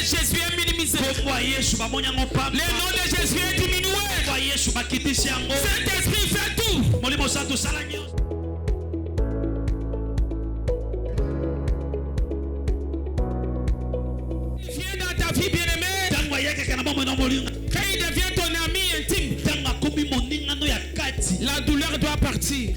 Jésus est minimisé. Le nom de Jésus est diminué. Saint-Esprit fait tout. Viens dans ta vie bien-aimée. Quand il devient ton ami intime, la douleur doit partir.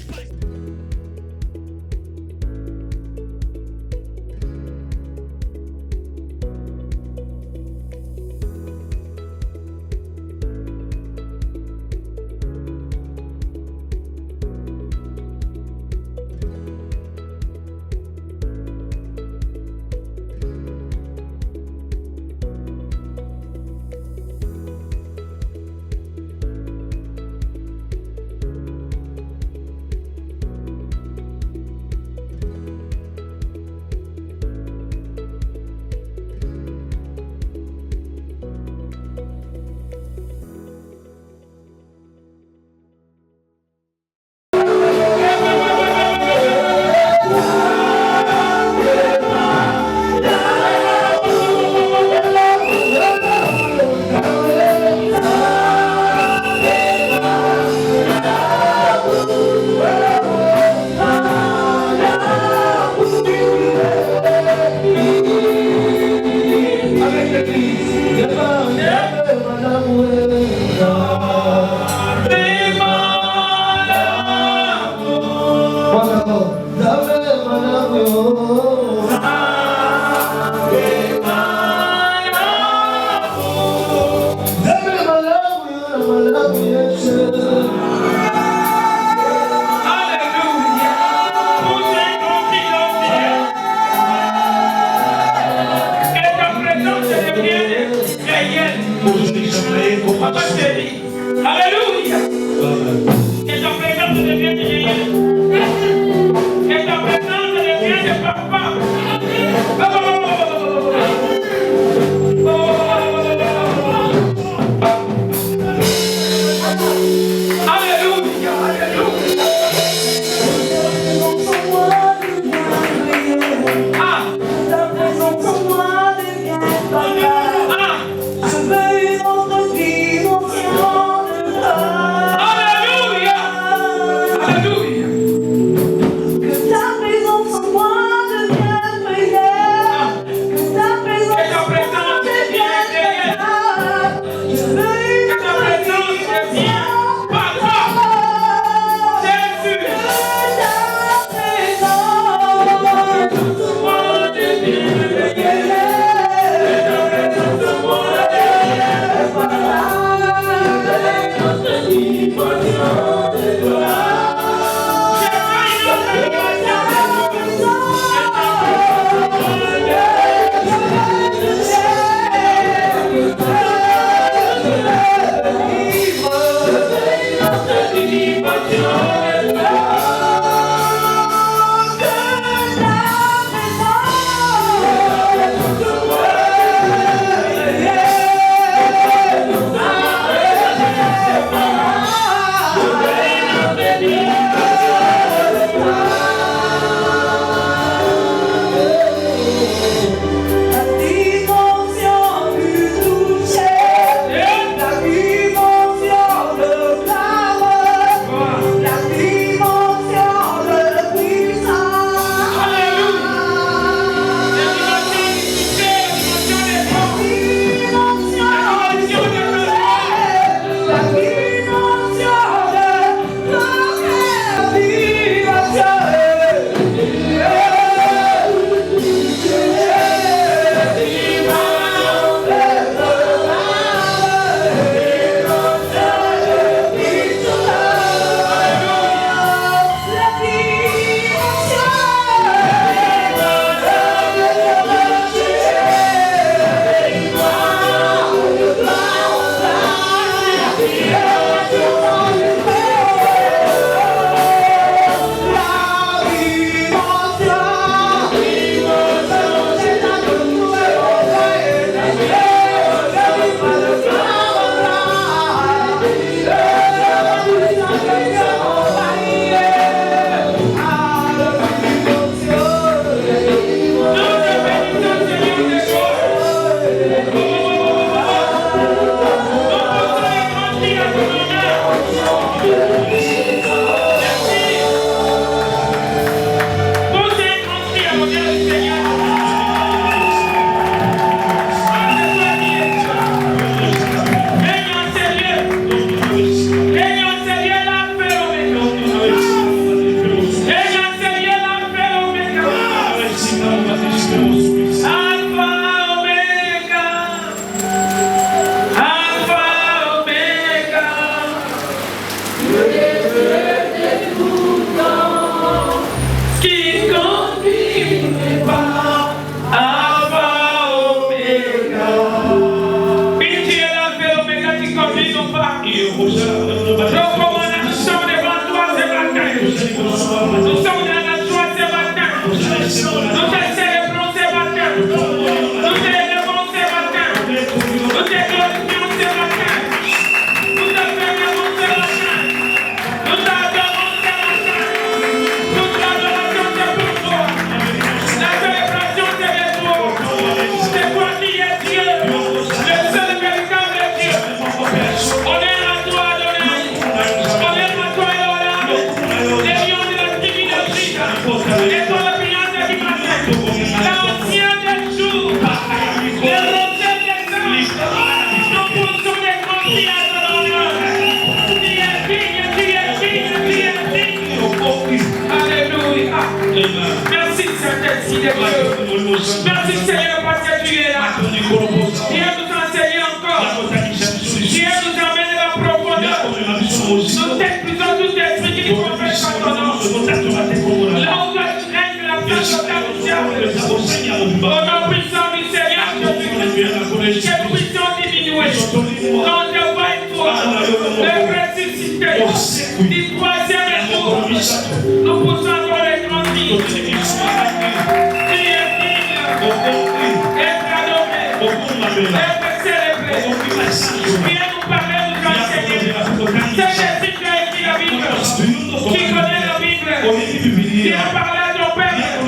Je veux une autre vie, mon Dieu. Merci Seigneur parce que tu es là. Viens nous enseigner encore. Viens nous amener la profondeur. Nous t'expulsons tout esprit qui nous confesse par ton nom. Là où toi tu règnes la place de ta diable. Au nom puissant du Seigneur Jésus-Christ. Que nous puissions diminuer. Quand te voit toi, le ressuscité, du troisième jour, nous poussons encore les grands vies. Être adoré, être célébré. Viens nous parler, nous enseigner. C'est Jésus qui a écrit la Bible, qui connaît la Bible, qui a parlé à ton Père au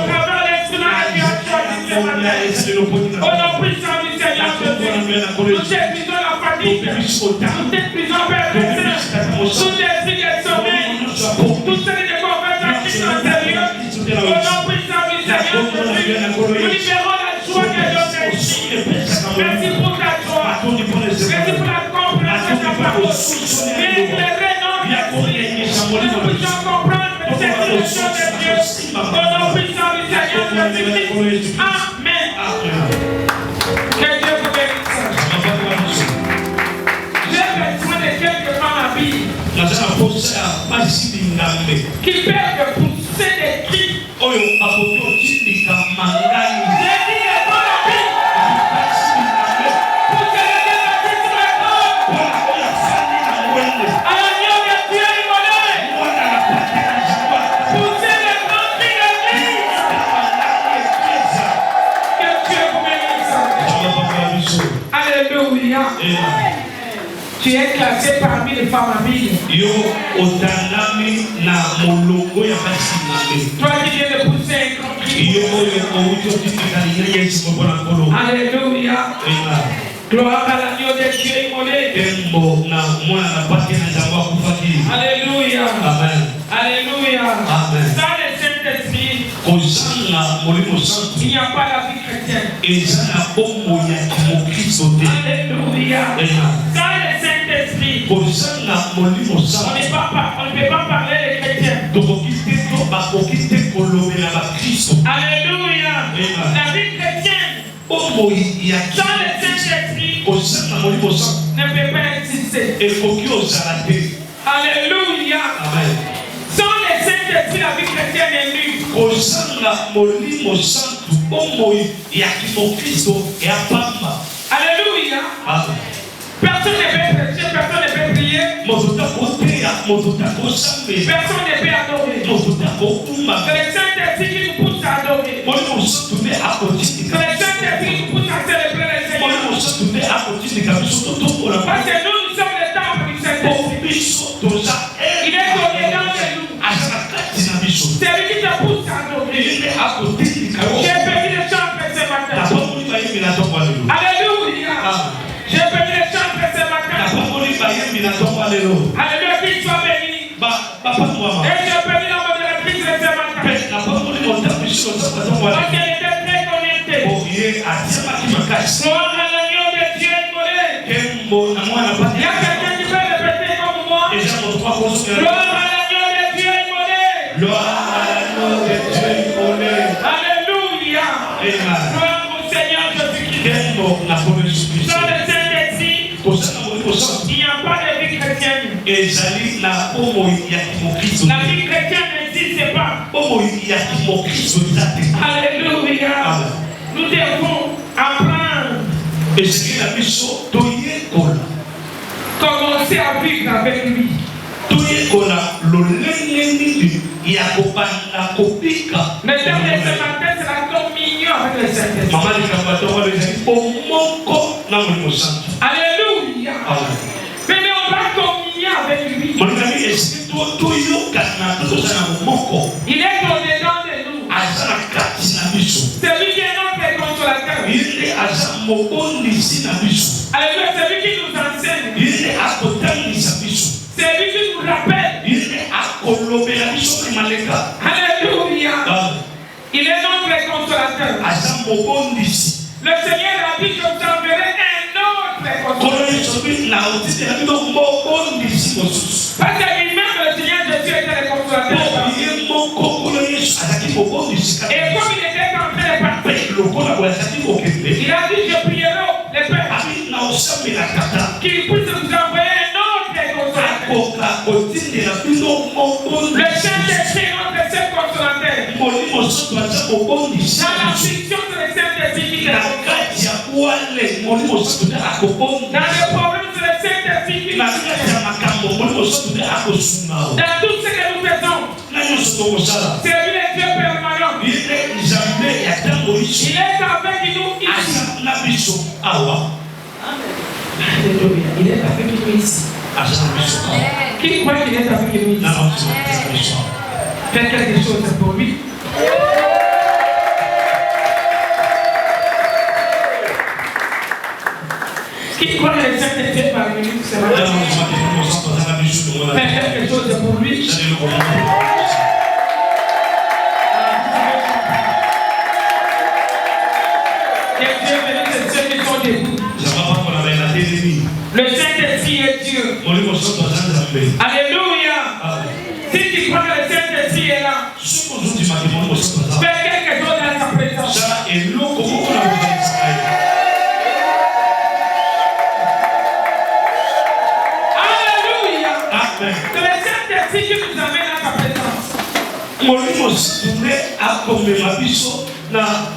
travers l'instrument qui a choisi ce matin. Au nom puissant du Seigneur Jésus, nous t'épuisons la fatigue, nous t'épuisons Père des Saints, nous t'épuisons le sommeil, tout ce qui est conversation qui sont sérieux. Au nom puissant du Seigneur Jésus, nous libérons la joie que Dieu t'a ici. Merci pour ta joie. Merci pour la compréhension de ta parole. Éclairez notre esprit. Nous puissions comprendre cette direction de Dieu. Au nom puissant du Seigneur Jésus-Christ. Amen. Que Dieu vous bénisse. J'ai besoin de quelques femmes habiles qui peuvent pousser des cris. Alléluia. Tu es classé parmi les femmes habiles. Toi qui viens de pousser un grand cri. Alléluia. Gloire à l'agneau de Dieu immolé. Alléluia. Amen. Alléluia. Amen. Dans le Saint-Esprit, il n'y a pas la vie chrétienne. Alléluia. Dans le Saint-Esprit, on ne peut pas parler des chrétiens. Alléluia. La vie chrétienne, dans le Saint-Esprit, ne peut pas exister. Alléluia. Amen. Sans le Saint-Esprit, la vie chrétienne est nulle. Alléluia. Personne ne peut prêcher, personne ne peut prier. Personne ne peut adorer. C'est le Saint-Esprit qui nous pousse à adorer. C'est le Saint-Esprit qui nous pousse à célébrer le Seigneur. Parce que nous sommes le temple du Saint-Esprit. Il est donné dans nous. C'est lui qui te pousse à adorer. J'ai béni le chantre ce matin. Alléluia. J'ai béni le chantre ce matin. Alléluia, qu'il soit béni. Et j'ai béni la modératrice ce matin. Parce qu'elle était très connectée. Gloire à l'agneau de Dieu immolé. Il y a quelqu'un qui peut répéter comme moi. Gloire à l'agneau de Dieu immolé. Alléluia. Gloire au Seigneur Jésus-Christ. Dans le Saint-Esprit, il n'y a pas de vie chrétienne. La vie chrétienne n'existe pas. Alléluia. Nous devons apprendre. Commencer à vivre avec lui. Mais ce matin, c'est la communion avec le Saint-Esprit. Alléluia. Mais on va communier avec lui. Il est au-dedans de nous. C'est lui qui est notre consolateur. Alléluia, c'est lui qui nous enseigne. C'est lui qui nous rappelle. Alléluia. Il est notre consolateur. Le Seigneur a dit que vous enverrez un autre consolateur. Parce que lui-même, le Seigneur Jésus était le consolateur. Et comme il était en train de partir, il a dit, je prierai le Père qu'il puisse vous envoyer un autre consolateur. Le Saint-Esprit est notre seul consolateur. Dans la fiction de le Saint-Esprit qui est dans le problème de le Saint-Esprit qui est dans tout ce que nous faisons. C'est lui le Dieu permanent. Il est avec nous ici. Alléluia. Il est avec nous ici. Qui croit qu'il est avec nous ici? Faites quelque chose pour lui. Qui croit que le Saint-Esprit est parmi nous ce matin? Faites quelque chose pour lui. Que Dieu bénisse ceux qui sont debout. Le Saint-Esprit est Dieu. Alléluia. Si tu crois que le Saint-Esprit est là, fais quelque chose dans sa présence. Alléluia. C'est le Saint-Esprit qui nous amène à sa présence.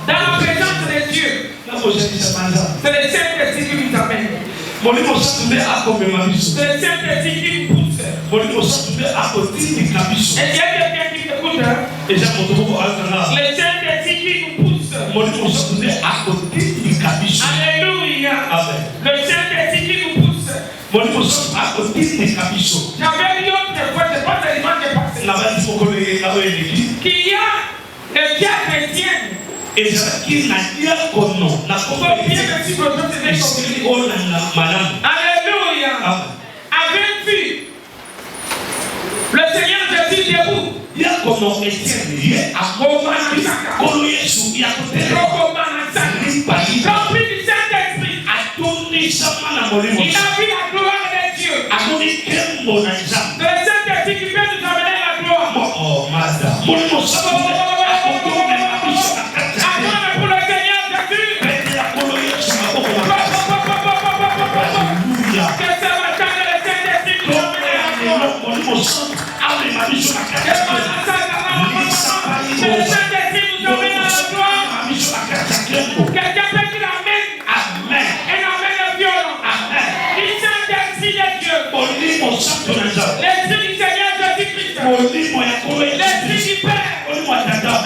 Dans la présence de Dieu, c'est le Saint-Esprit qui nous amène. C'est le Saint-Esprit qui nous pousse. Et il y a quelqu'un qui t'écoute. Le Saint-Esprit qui nous pousse. Alléluia. Le Saint-Esprit qui nous pousse. J'avais dit autre fois, c'est pas le dimanche passé, qu'il y a des dieux chrétiens. Alléluia. Avec vu le Seigneur Jésus debout. Rempli du Saint-Esprit. Il a vu la gloire de Dieu. Le Saint-Esprit qui peut nous amener la gloire. Pour le Seigneur Jésus. Que ce matin le Saint-Esprit nous amène à la gloire. Que le Saint-Esprit nous amène à la gloire. Quelqu'un peut dire Amen. Et amène le violon. Du Saint-Esprit de Dieu. L'Esprit du Seigneur Jésus-Christ. L'Esprit du Père.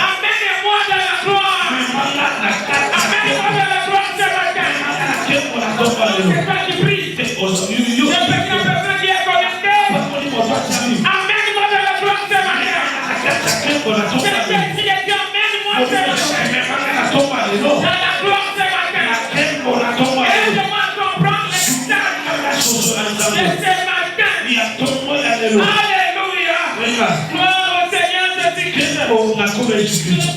Amène-moi dans la gloire. Amène-moi dans la gloire ce matin. C'est pas du prix. Je peux que la personne qui est connectée. Amène-moi dans la gloire ce matin. C'est l'Esprit de Dieu. Amène-moi ce matin. Dans la gloire ce matin. Aide-moi à comprendre les messages de ce matin. Alléluia. Gloire au Seigneur Jésus-Christ.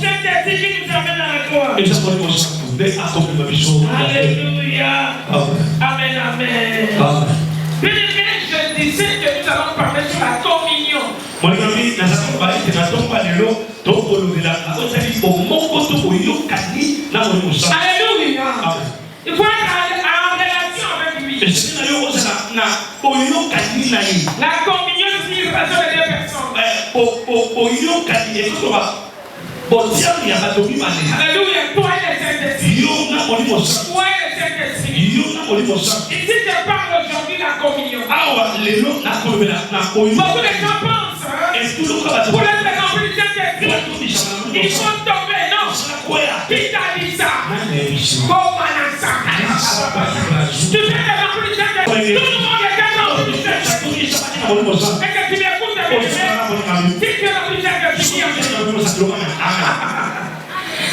Saint-Esprit qui nous amène à la gloire. Alléluia. Amen, amen. Bien-aimés, je disais que nous allons parler sur la communion. Alléluia. Il faut être en relation avec lui. La communion, c'est une relation de deux personnes. Alléluia. Toi et le Saint-Esprit. Toi et le Saint-Esprit. Ici, je parle aujourd'hui de la communion. Beaucoup de gens pensent, pour être rempli du Saint-Esprit, il faut tomber. Non. Qui t'a dit ça? Comment ça? Tu fais des remplis du Saint-Esprit. Tout le monde est rempli du Saint-Esprit. Est-ce que tu m'écoutes, bien-aimé?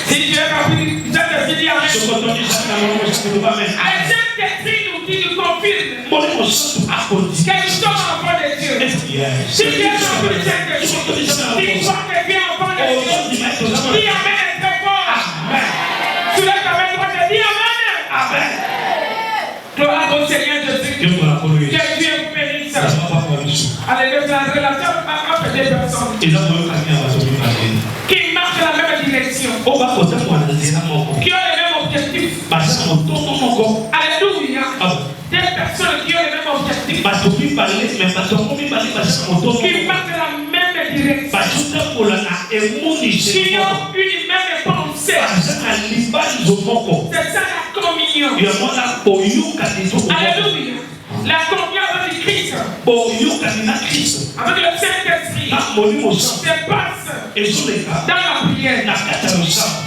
Si tu es rempli du Saint-Esprit, dis amen. Si tu es rempli du Saint-Esprit, dis amen. Saint-Esprit nous dit, nous confirme que nous sommes enfants de Dieu. Si tu es rempli du Saint-Esprit, dis-toi que tu es enfant de Dieu. Dis amen très fort. Tu lèves ta main droite et dis amen. Amen. Gloire au Seigneur Jésus. Que Dieu vous bénisse. Alléluia, c'est la relation entre deux personnes qui marchent dans la même direction, qui ont les mêmes objectifs. Alléluia. Des personnes qui ont les mêmes objectifs, qui marchent dans la même direction, qui ont une même pensée. C'est ça la communion. Alléluia. La communion avec Christ, avec le Saint-Esprit, se passe dans la prière.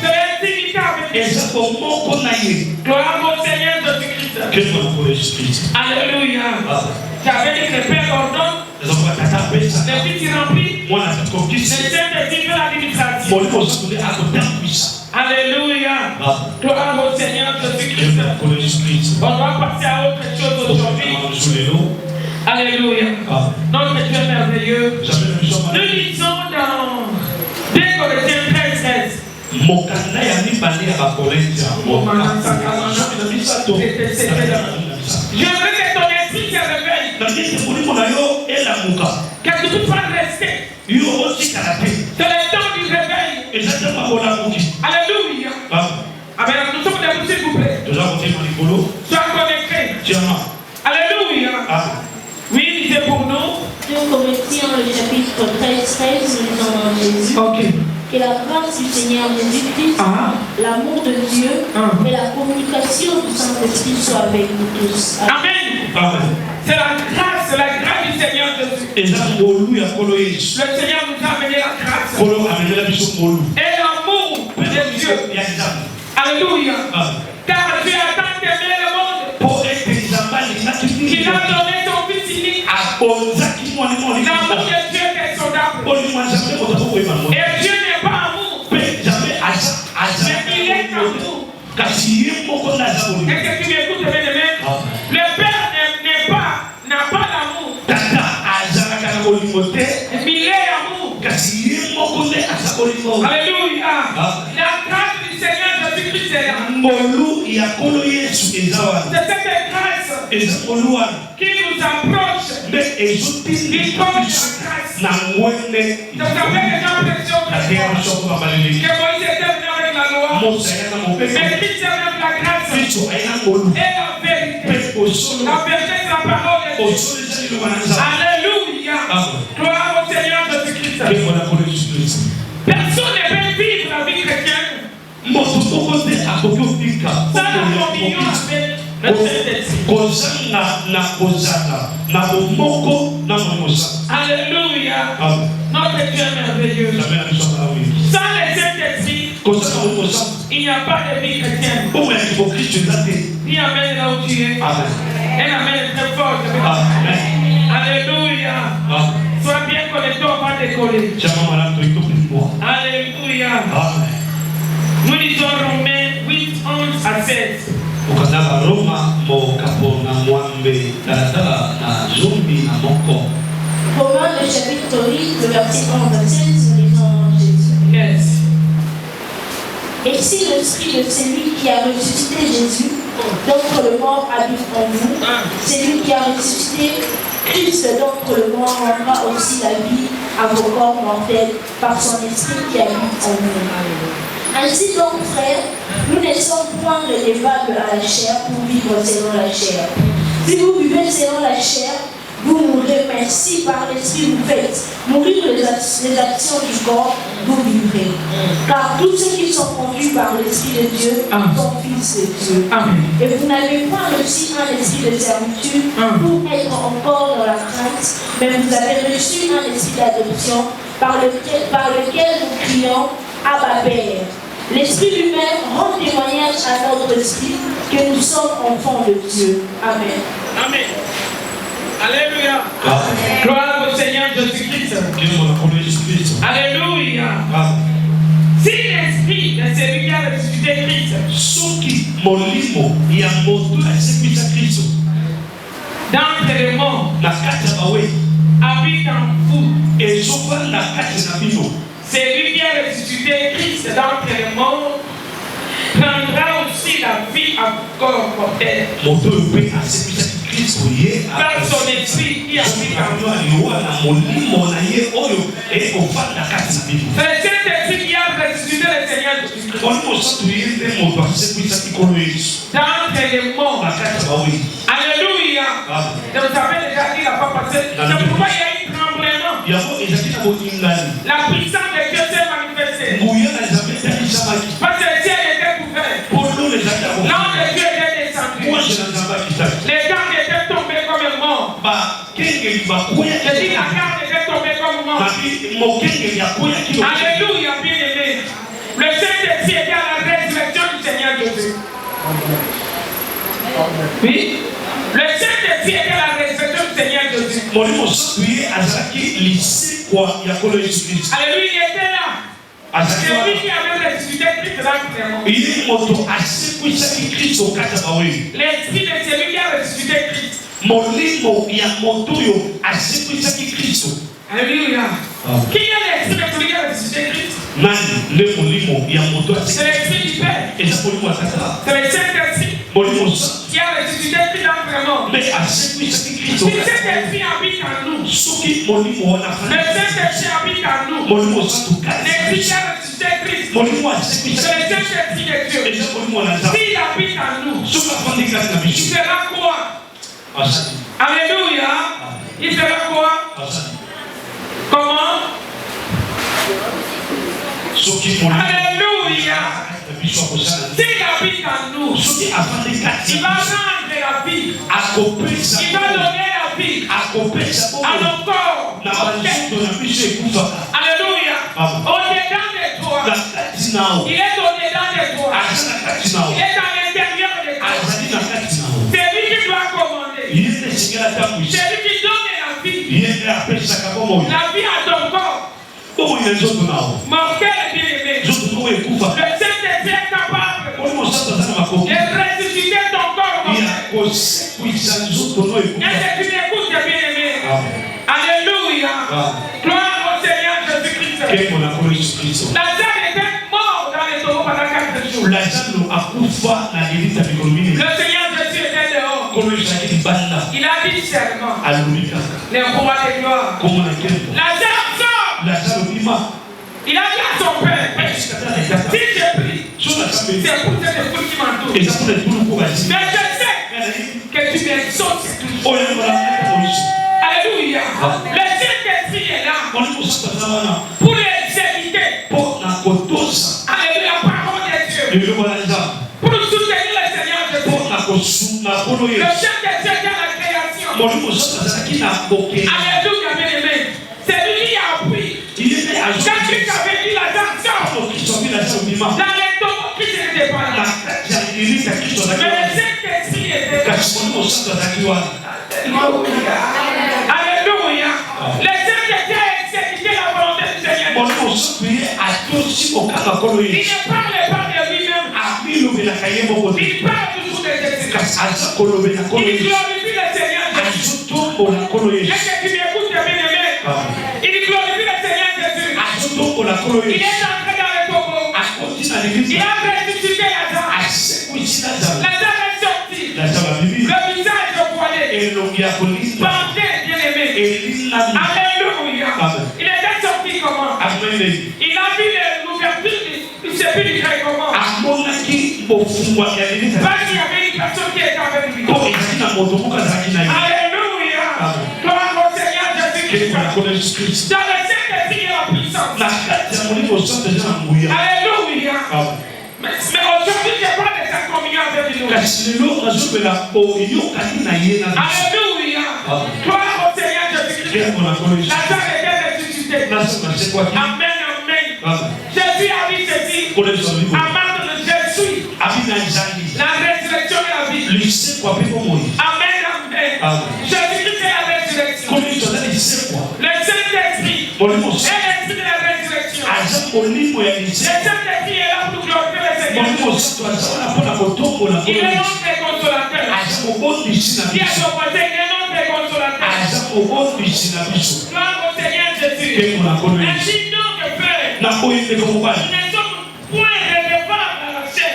C'est l'intimité avec Christ. Gloire au Seigneur Jésus-Christ. Alléluia. J'avais dit que le Père ordonne, le Fils y remplit, le Saint-Esprit fait l'administration. Alléluia. Gloire au Seigneur Jésus-Christ. On va passer à autre chose aujourd'hui. Alléluia. Notre Dieu est merveilleux. Nous lisons dans 2 Corinthiens 13. J'aimerais que ton esprit se réveille. Que tu puisses pas rester. C'est le temps du réveil. Alléluia. Amen. Nous sommes debout, s'il vous plaît. Sois connecté. Alléluia. Oui, lisez pour nous. 2 Corinthiens, le chapitre 13, nous lisons en Jésus. Ok. Que la grâce du Seigneur Jésus-Christ, l'amour de Dieu et la communication du Saint-Esprit soient avec nous tous. Amen. C'est la grâce du Seigneur Jésus. Le Seigneur nous a amené la grâce. Et l'amour de Dieu. Alléluia. Car Dieu a tant aimé le monde qu'il a donné son Fils unique. L'amour de Dieu est insondable. Et Dieu n'est pas amour. Mais il est amour. Est-ce que tu m'écoutes, bien-aimé? Le Père n'a pas d'amour. Mais il est amour. Alléluia. La grâce du Seigneur Jésus-Christ est là. C'est cette grâce qui nous approche. Il porte la grâce. Donc avec les gens précieux que Moïse était venu avec la loi. Mais Christ est avec la grâce et la vérité. La vérité, c'est la parole de Dieu. Alléluia. Gloire au Seigneur Jésus-Christ. Personne ne peut vivre la vie chrétienne sans la communion avec le Saint-Esprit. Alléluia. Notre Dieu est merveilleux. Sans le Saint-Esprit, il n'y a pas de vie chrétienne. Dis amen là où tu es. Un amen très fort. Alléluia. Sois bien connecté, on va décoller. Alléluia. Nous lisons Romains 8, 11 à 16. Romains, le chapitre 8, le verset 11 à 16, nous lisons Jésus. Yes. Et si l'esprit de celui qui a ressuscité Jésus d'entre le mort habite en vous, celui qui a ressuscité Christ d'entre le mort rendra aussi la vie à vos corps mortels par son esprit qui habite en vous. Ainsi donc, frères, nous ne sommes point redevables à la chair pour vivre selon la chair. Si vous vivez selon la chair, vous mourrez, mais si par l'esprit vous faites mourir les actions du corps, vous vivrez. Car tous ceux qui sont conduits par l'esprit de Dieu sont fils de Dieu. Amen. Et vous n'avez pas reçu un esprit de servitude pour être encore dans la crainte, mais vous avez reçu un esprit d'adoption par lequel nous crions Abba Père. L'Esprit lui-même rend témoignage à notre esprit que nous sommes enfants de Dieu. Amen. Amen. Alléluia. Gloire au Seigneur Jésus-Christ. Alléluia. Si l'esprit de celui qui a ressuscité Christ, d'entre les morts, habite en vous, celui qui a ressuscité Christ d'entre les morts prendra aussi la vie à corps mortel. Par son esprit qui habite en vous. C'est cet esprit qui a ressuscité le Seigneur Jésus-Christ d'entre les morts. Alléluia. Et vous avez déjà dit la fois passée, c'est pourquoi il y a eu tremblement. La puissance de Dieu s'est manifestée. Parce que le ciel était couvert. L'ange de Dieu était descendu. Les gardes étaient tombés comme morts. Je dis la garde était tombée comme mort. Alléluia, bien-aimé. Le Saint-Esprit était à la résurrection du Seigneur Jésus. Oui. Le Saint-Esprit était à la résurrection du Seigneur Jésus. Alléluia, il était là. C'est lui qui avait ressuscité Christ dans les morts. L'esprit de celui qui a ressuscité Christ. Alléluia. Qui est l'esprit de celui qui a ressuscité Christ? C'est l'esprit du Père. C'est le Saint-Esprit qui a ressuscité Christ dans les morts. Si cet esprit habite en nous, le Saint-Esprit habite en nous. L'esprit qui a ressuscité Christ, c'est le Saint-Esprit de Dieu. S'il habite en nous, il fera quoi? Alléluia. Il fera quoi? Comment? Alléluia. S'il habite en nous, il va rendre la vie. Il va donner la vie à nos corps. Alléluia. Au-dedans de toi, il est au-dedans de toi. Il est à l'intérieur de toi. C'est lui qui doit commander. C'est lui qui donne la vie. La vie à ton corps. Mortel et bien-aimé. Le Saint-Esprit est capable de ressusciter ton corps mortel. Est-ce que tu m'écoutes, bien-aimé? Alléluia. Gloire au Seigneur Jésus-Christ. Lazare était mort dans les tombeaux pendant 4 jours. Le Seigneur Jésus était dehors. Il a dit seulement les rois de gloire. Lazare sort. Il a dit à son père, si j'ai pris, c'est pour cette esprit qui m'entoure. Mais je sais que tu m'exauces toujours. Alléluia. Le Saint-Esprit est là pour l'exécuter. Alléluia, parole de Dieu. Pour soutenir le Seigneur Jésus. Le Saint-Esprit est à la création. Alléluia, bien-aimé. C'est lui qui a appris. Quand Christ avait dit la danse, dans les tombeaux, Christ n'était pas là. Mais le Saint-Esprit était là. Alléluia. Le Saint-Esprit a exécuté la volonté du Seigneur. Il ne parle pas de lui-même. Il parle toujours de Jésus. Il glorifie le Seigneur Jésus. Est-ce que tu m'écoutes, bien-aimé? Il glorifie le Seigneur Jésus. Il est entré dans le tombeau. Il a ressuscité Lazare. Lazare est sorti. Le visage voilé. Bandé, bien-aimé. Alléluia. Il était sorti comment? Il a vu l'ouverture du sépulcre comment? Parce qu'il y avait une personne qui était avec lui. Alléluia. Gloire au Seigneur Jésus-Christ. Dans le Saint-Esprit et la puissance. Alléluia. Mais aujourd'hui, je parle de sa communion avec nous. Alléluia. Gloire au Seigneur Jésus-Christ. Lazare était ressuscité. Amen, amen. Jésus a dit ceci. Amen, je suis la résurrection et la vie. Amen, amen. Jésus-Christ est la résurrection. Le Saint-Esprit est l'esprit de la résurrection. Le Saint-Esprit est là pour glorifier le Seigneur. Il est notre consolateur. Qui a son côté, il est notre consolateur. Gloire au Seigneur Jésus. Ainsi donc, Père, nous ne sommes point redevables à la chair.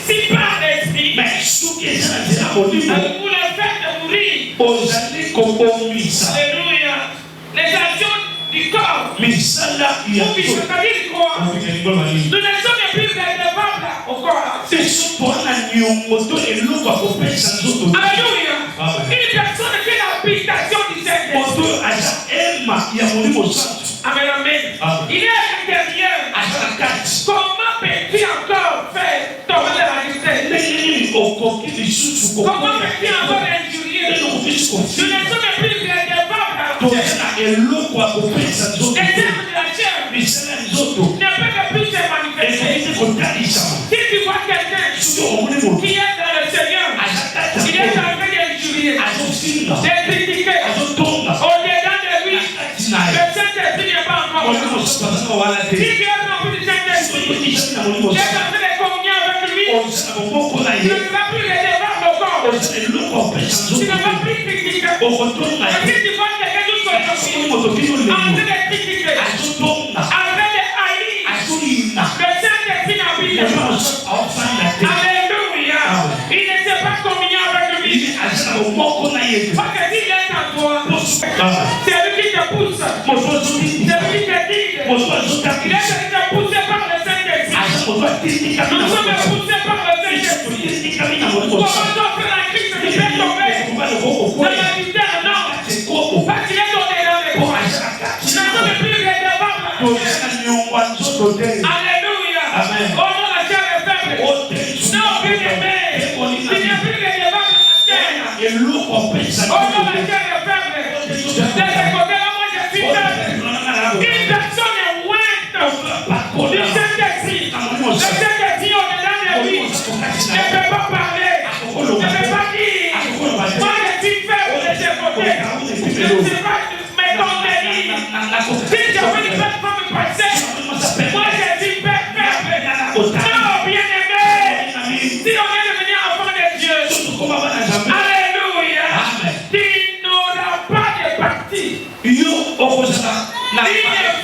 Si par l'esprit, vous le faites mourir. Alléluia. Les actions du corps, c'est-à-dire quoi? Nous ne sommes plus redevables au corps. Alléluia. Une personne qui est l'habitation du Seigneur. Amen, amen. Il est à l'intérieur. Comment peux-tu encore faire tomber la tristesse? Comment peux-tu encore injurier? Nous ne sommes plus redevables à la chair. Les œuvres de la chair ne peuvent plus se manifester. Si tu vois quelqu'un qui est dans le Seigneur, il est en train d'injurier, de critiquer, au-dedans de lui, le Saint-Esprit n'est pas encore là. Si tu es rempli du Saint-Esprit, tu es en train de communier avec lui, tu ne vas plus redevable au corps. Tu ne vas plus critiquer. Et si tu vois quelqu'un d'autre aujourd'hui, en train de critiquer, en train de haïr, le Saint-Esprit n'habite pas. Alléluia. Il ne sait pas communier avec lui. Parce que s'il est en toi, c'est lui qui te pousse. C'est lui qui te guide. Il est poussé par le Saint-Esprit. Nous sommes poussés par le Saint-Esprit. Comment faire la crise qui fait tomber dans la misère? Non. Parce qu'il est donné dans les bois. Nous ne sommes plus redevables. Alléluia. Oh non, la chair est faible. Non, bien aimé. Il n'est plus redevable à la chair. Oh non, la chair est faible. De ce côté-là, moi je suis faible. Une personne est ouinte du Saint-Esprit. Le Saint-Esprit au-dedans de lui ne peut pas parler, ne peut pas dire. Moi je suis faible de ce côté. Je ne sais pas me contenir. Si je veux une femme me passer, moi je suis faible. Non, bien aimé. Si on vient de venir enfant de Dieu, alléluia, tu n'auras pas de parti. Il est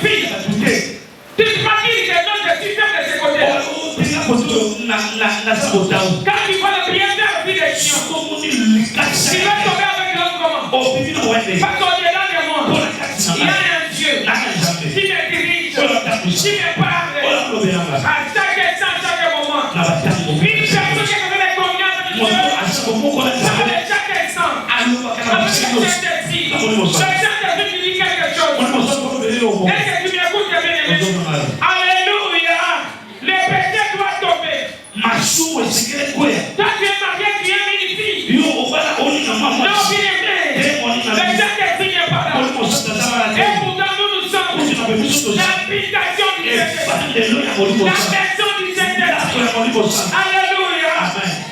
fille. Tu ne peux pas dire que non, je suis faible de ce côté-là. Quand tu vois le bienfait de vie des chiens, tu vas tomber avec l'homme comment? Parce qu'au-delà de moi, il y a un Dieu qui me dirige, qui me parle à chaque instant, à chaque moment. Une personne qui a fait des communions avec Dieu, parle à chaque instant, avec le Saint-Esprit. Le Saint-Esprit lui dit quelque chose. Est-ce que tu m'écoutes, bien aimé? Alléluia. Le péché doit tomber. Toi, tu es marié, tu es ministre. Non, bien aimé. Le Saint-Esprit n'est pas là. Et pourtant, nous sommes l'habitation du Saint-Esprit. La personne du Saint-Esprit. Alléluia.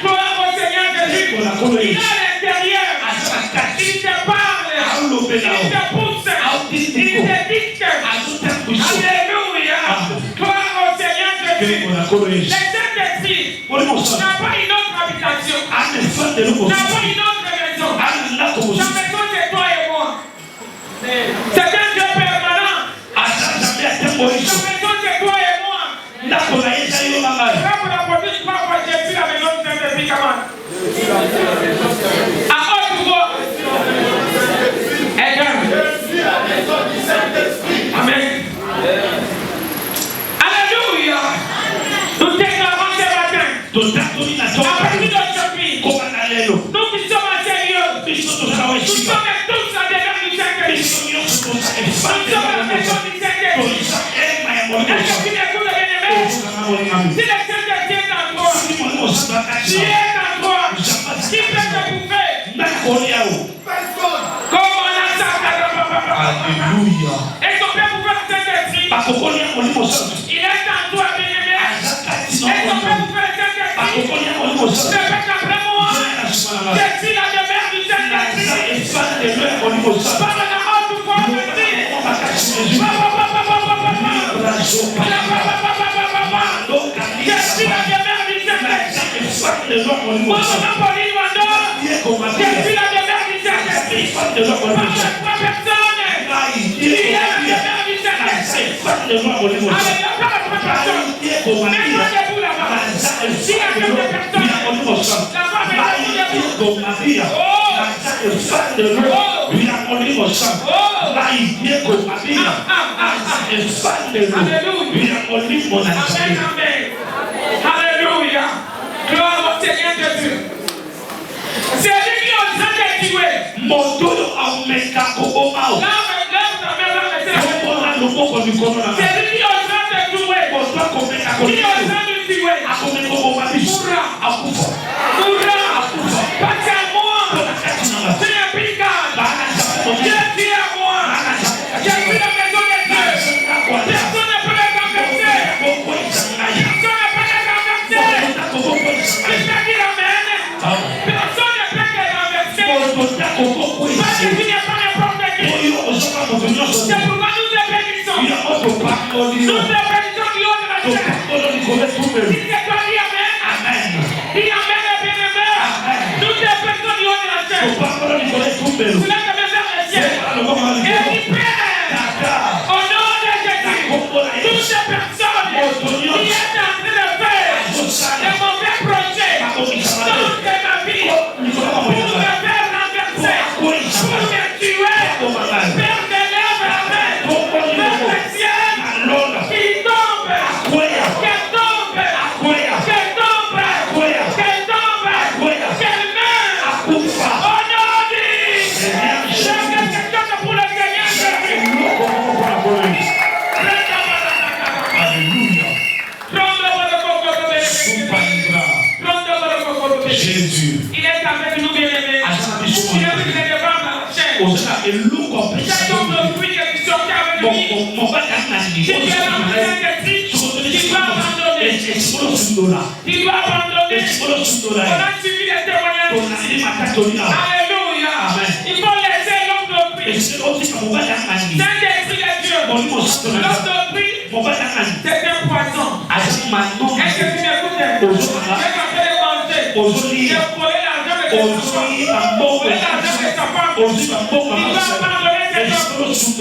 Gloire au Seigneur Jésus. Il est à l'intérieur. Il te parle. Il te pousse. Il te dicte. Alléluia. Gloire au Seigneur Jésus. Le Saint-Esprit n'a pas une autre habitation. une autre maison. La maison c'est toi et moi. C'est un Dieu permanent. La maison c'est toi et moi. Pour la prochaine fois, j'ai vu la maison de Saint-Esprit comment. À haute voix. Amen. Alléluia. Nous déclarons ce matin. À partir d'aujourd'hui, nous qui sommes à sérieux, nous sommes tous à demeure du Saint-Esprit. Nous sommes à la maison du Saint-Esprit. Est-ce que tu m'écoutes, bien-aimé? Si le Saint-Esprit est en toi, tu es en toi, qui peut te bouffer? Comment on a ça? Alléluia. Est-ce qu'on peut bouffer le Saint-Esprit? Il est en toi, bien-aimé. Est-ce qu'on peut bouffer le Saint-Esprit? Répète après moi. Je suis la demeure du Saint-Esprit. Parle la haute voix, vas-y. Je suis la demeure du Saint-Esprit. Moi, je suis la demeure du Saint-Esprit. Parle trois personnes. Il est la demeure du Saint-Esprit. Allez, la trois personnes. Mets-toi debout là-bas. Si il y a quelques personnes, là-bas, mets-toi debout. Alléluia. Gloire au Seigneur Jésus. C'est lui qui est en train de tuer. C'est lui qui est en train de tuer. Qui est en train de tuer. Pas à moi. C'est impeccable. Je dis à moi. Je suis la maison de Dieu. Personne ne peut les renverser. Personne ne peut les renverser. C'est ça qui l'amène. Personne ne peut les renverser. Parce que tu n'es pas n'importe qui. C'est pourquoi nous te bénissons. Nous te bénissons du haut de la terre. Si c'est toi, dis Amen. Dis Amen et bien-aimé. Nous te bénissons du haut de la terre. Vous l'avez mis vers le ciel. Et il Père, au nom de Jésus, toutes ces personnes qui est en train de faire des mauvais projets dans ma vie, pour me faire renverser, pour me tuer, Père de lève la main, Père de ciel, qui tombe, qu'elle tombe, qu'elle tombe, qu'elle tombe, qu'elle meurt, au nom de quelque chose pour le Seigneur Jésus. Jésus. Il est avec nous, bien-aimés. Il est venu devant la chaîne. J'ai donc le fruit qui sortait avec lui. Si tu es dans le Saint-Esprit, tu dois abandonner. Tu dois abandonner. On a suivi les témoignages. Alléluia. Il faut laisser l'homme de prix. Saint-Esprit de Dieu. L'homme de prix, c'est un poison. Est-ce que tu m'écoutes? J'ai volé l'argent de tes enfants. Volé l'argent de ta femme. Tu dois abandonner cet homme.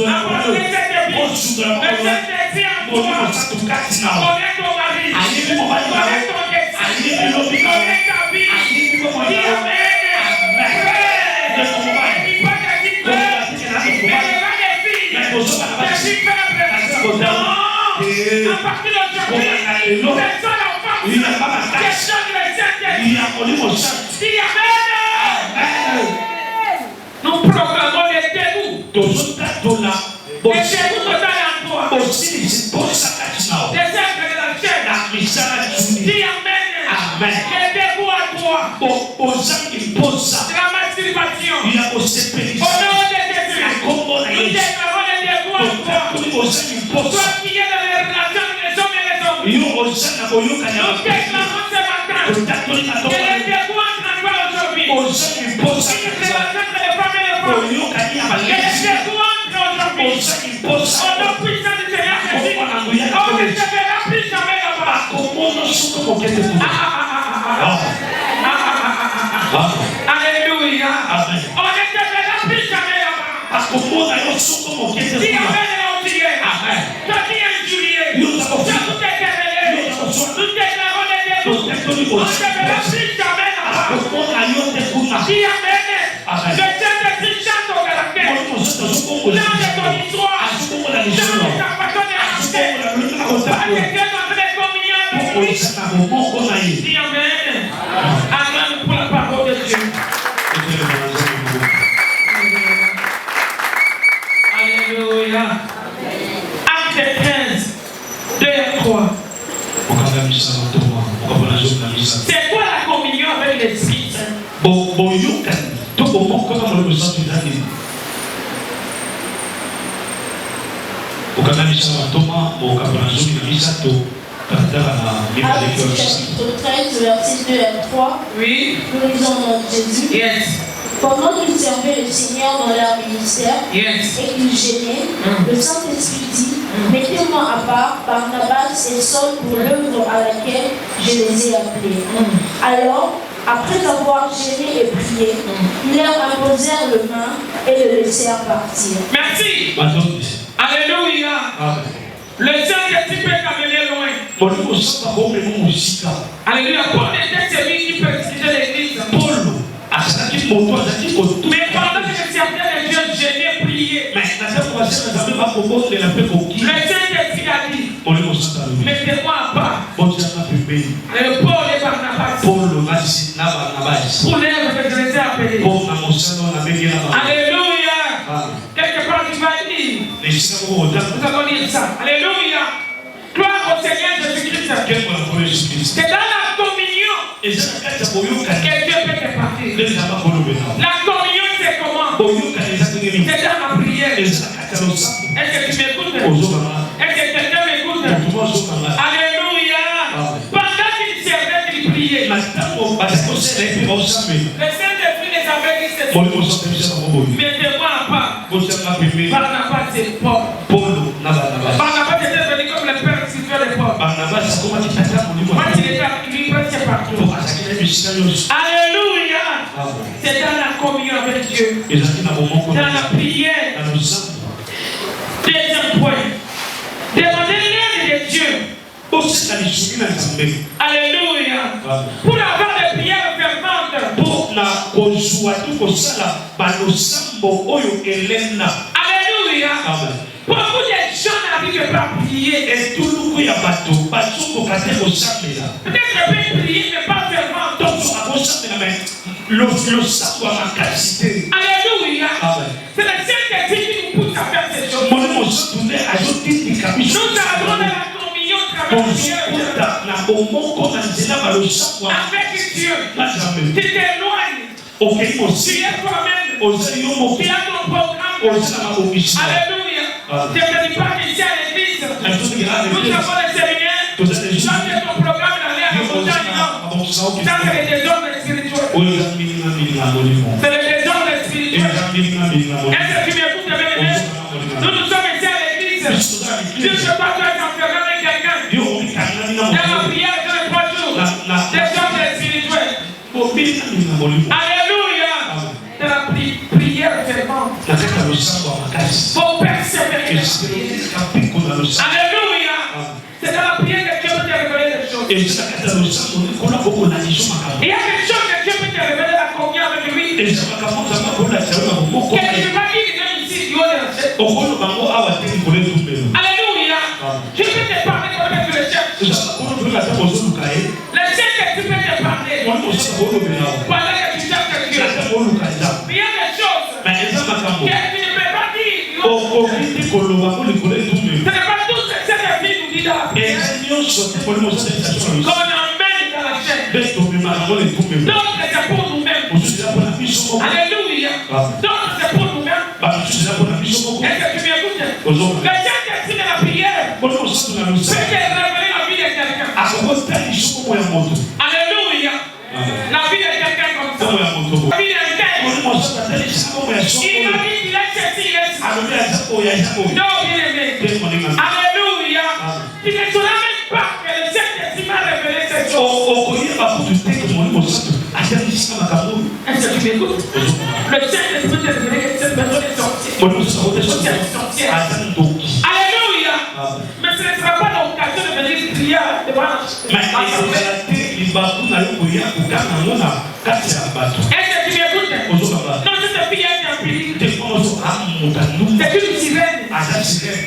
Abandonner cette vie. Le Saint-Esprit en toi. Connais ton mari. Connais ton destin. Connais ta vie. Dis Amen. Et dis pas que tu fais. Mais regarde les filles. Des filles faibles. Non. À partir d'aujourd'hui, personne en face. Question de le Saint-Esprit. Dis Amen. Nous proclamons les dégoûts. Les dégoûts total en toi. Les œuvres de la chair. Dis Amen. Les dégoûts à toi. La masturbation. Au nom de Jésus. Nous déclarons les dégoûts à toi. Toi qui es dans les relations des hommes et les hommes. Nous déclarons ce matin que les dégoûts entrent en toi aujourd'hui. Une relation entre les femmes et les femmes. Que les dégoûts entrent aujourd'hui. Au nom puissant du Seigneur Jésus. On ne se verra plus jamais là-bas. Dis amen là où tu es. Toi qui es injurié. Toi tout est querellé. Nous déclarons les démons. On te verra plus jamais là-bas. Dis amen. Le Saint-Esprit chante au caractère. Dans ton histoire. Dans ta façon de marcher. Parce que Dieu est en train de communier avec lui. Dis amen. Amen pour la parole de Dieu. Alléluia. Acte 15, 2 et 3. C'est quoi la communion avec l'Esprit Saint? Acte chapitre 13, versets 2 et 3. Oui. Nous lisons dans Jésus. Yes. Pendant qu'ils servaient le Seigneur dans leur ministère Yes. et qu'ils gênaient, le Saint-Esprit dit, mettez-moi à part Barnabas et Saul pour l'œuvre à laquelle je les ai appelés. Alors, après avoir gêné et prié, ils leur imposèrent le main et le laissèrent partir. Merci. Alléluia. Le Saint-Esprit peut t'amener loin. Alléluia. Paul était celui qui persécutait l'église. Mais pendant que le serviteur de Dieu gênait, priait, le Saint-Esprit a dit, mettez-moi à part. Et Paul et Barnabas, pour l'œuvre que je les ai appelés. Alléluia. Quelque part tu vas dire, nous allons dire ça. Alléluia. Gloire au Seigneur Jésus-Christ. C'est dans la communion que Dieu peut te partir. La communion, c'est comment? C'est dans la prière. Est-ce que tu m'écoutes? Est-ce que quelqu'un m'écoute? Alléluia. Pendant qu'il servait, qu'il priait, le Saint-Esprit les avait dit, mettez-moi à part. Barnabas, c'est Paul. Barnabas était venu comme le père spirituel de Paul. Quand il était avec lui, presque partout. Alléluia. C'est dans la communion avec Dieu. Dans la prière. Deuxième point. Demandez l'aide de Dieu. Alléluia. Pour avoir des prières ferventes. Alléluia. Beaucoup de gens n'arrivent pas à prier. Peut-être peut prier, mais pas fervent. Alléluia. C'est le Saint-Esprit qui nous pousse à faire ces choses. Nous avons la communion avec Dieu. Tu t'éloignes. Tu es toi-même. Tu as ton programme. Alléluia. Je ne dis pas qu'ici à l'église, nous avons les séminaires. Tu as ton programme d'aller à la montagne. Ça, c'est les désordres spirituels. C'est les désordres spirituels. Est-ce que tu m'écoutes, bien-aimé? Nous sommes ici à l'église. Dieu ne peut pas être enfermé avec quelqu'un. Dans la prière, dans les 3 jours. Désordres spirituels. Alléluia. Dans la prière fervente. Faut persévérer. Alléluia. C'est dans la prière que Dieu peut te révéler les choses. Il y a quelque chose que Dieu peut te révéler la communion avec lui. Que tu ne peux pas dire ici du haut de la tête. Alléluia. Je peux te parler comme avec le chef. Le chef que tu peux te parler. Pendant que tu cherches Dieu. Il y a des choses que tu ne peux pas dire. Ce n'est pas tout ce que cette vie nous dit là. Qu'on emmène dans la chaîne. D'autres c'est pour nous-mêmes. Alléluia. D'autres c'est pour nous-mêmes. Est-ce que tu m'écoutes? Le Saint-Esprit de la prière peut te révéler la vie de quelqu'un. Alléluia. La vie de quelqu'un comme ça. La vie de quelqu'un. Il a dit qu'il est ceci, il est ça. Non, bien-aimé. Alléluia. Tu ne sauras même pas que le Saint-Esprit m'a révélé cette chose. Est-ce que tu m'écoutes? Le Saint-Esprit t'a révélé que cette personne est sortie. Alléluia. Mais ce ne sera pas l'occasion de venir prier devant l'assemblée. Est-ce que tu m'écoutes? Non, cette fille est empirique. C'est une sirène.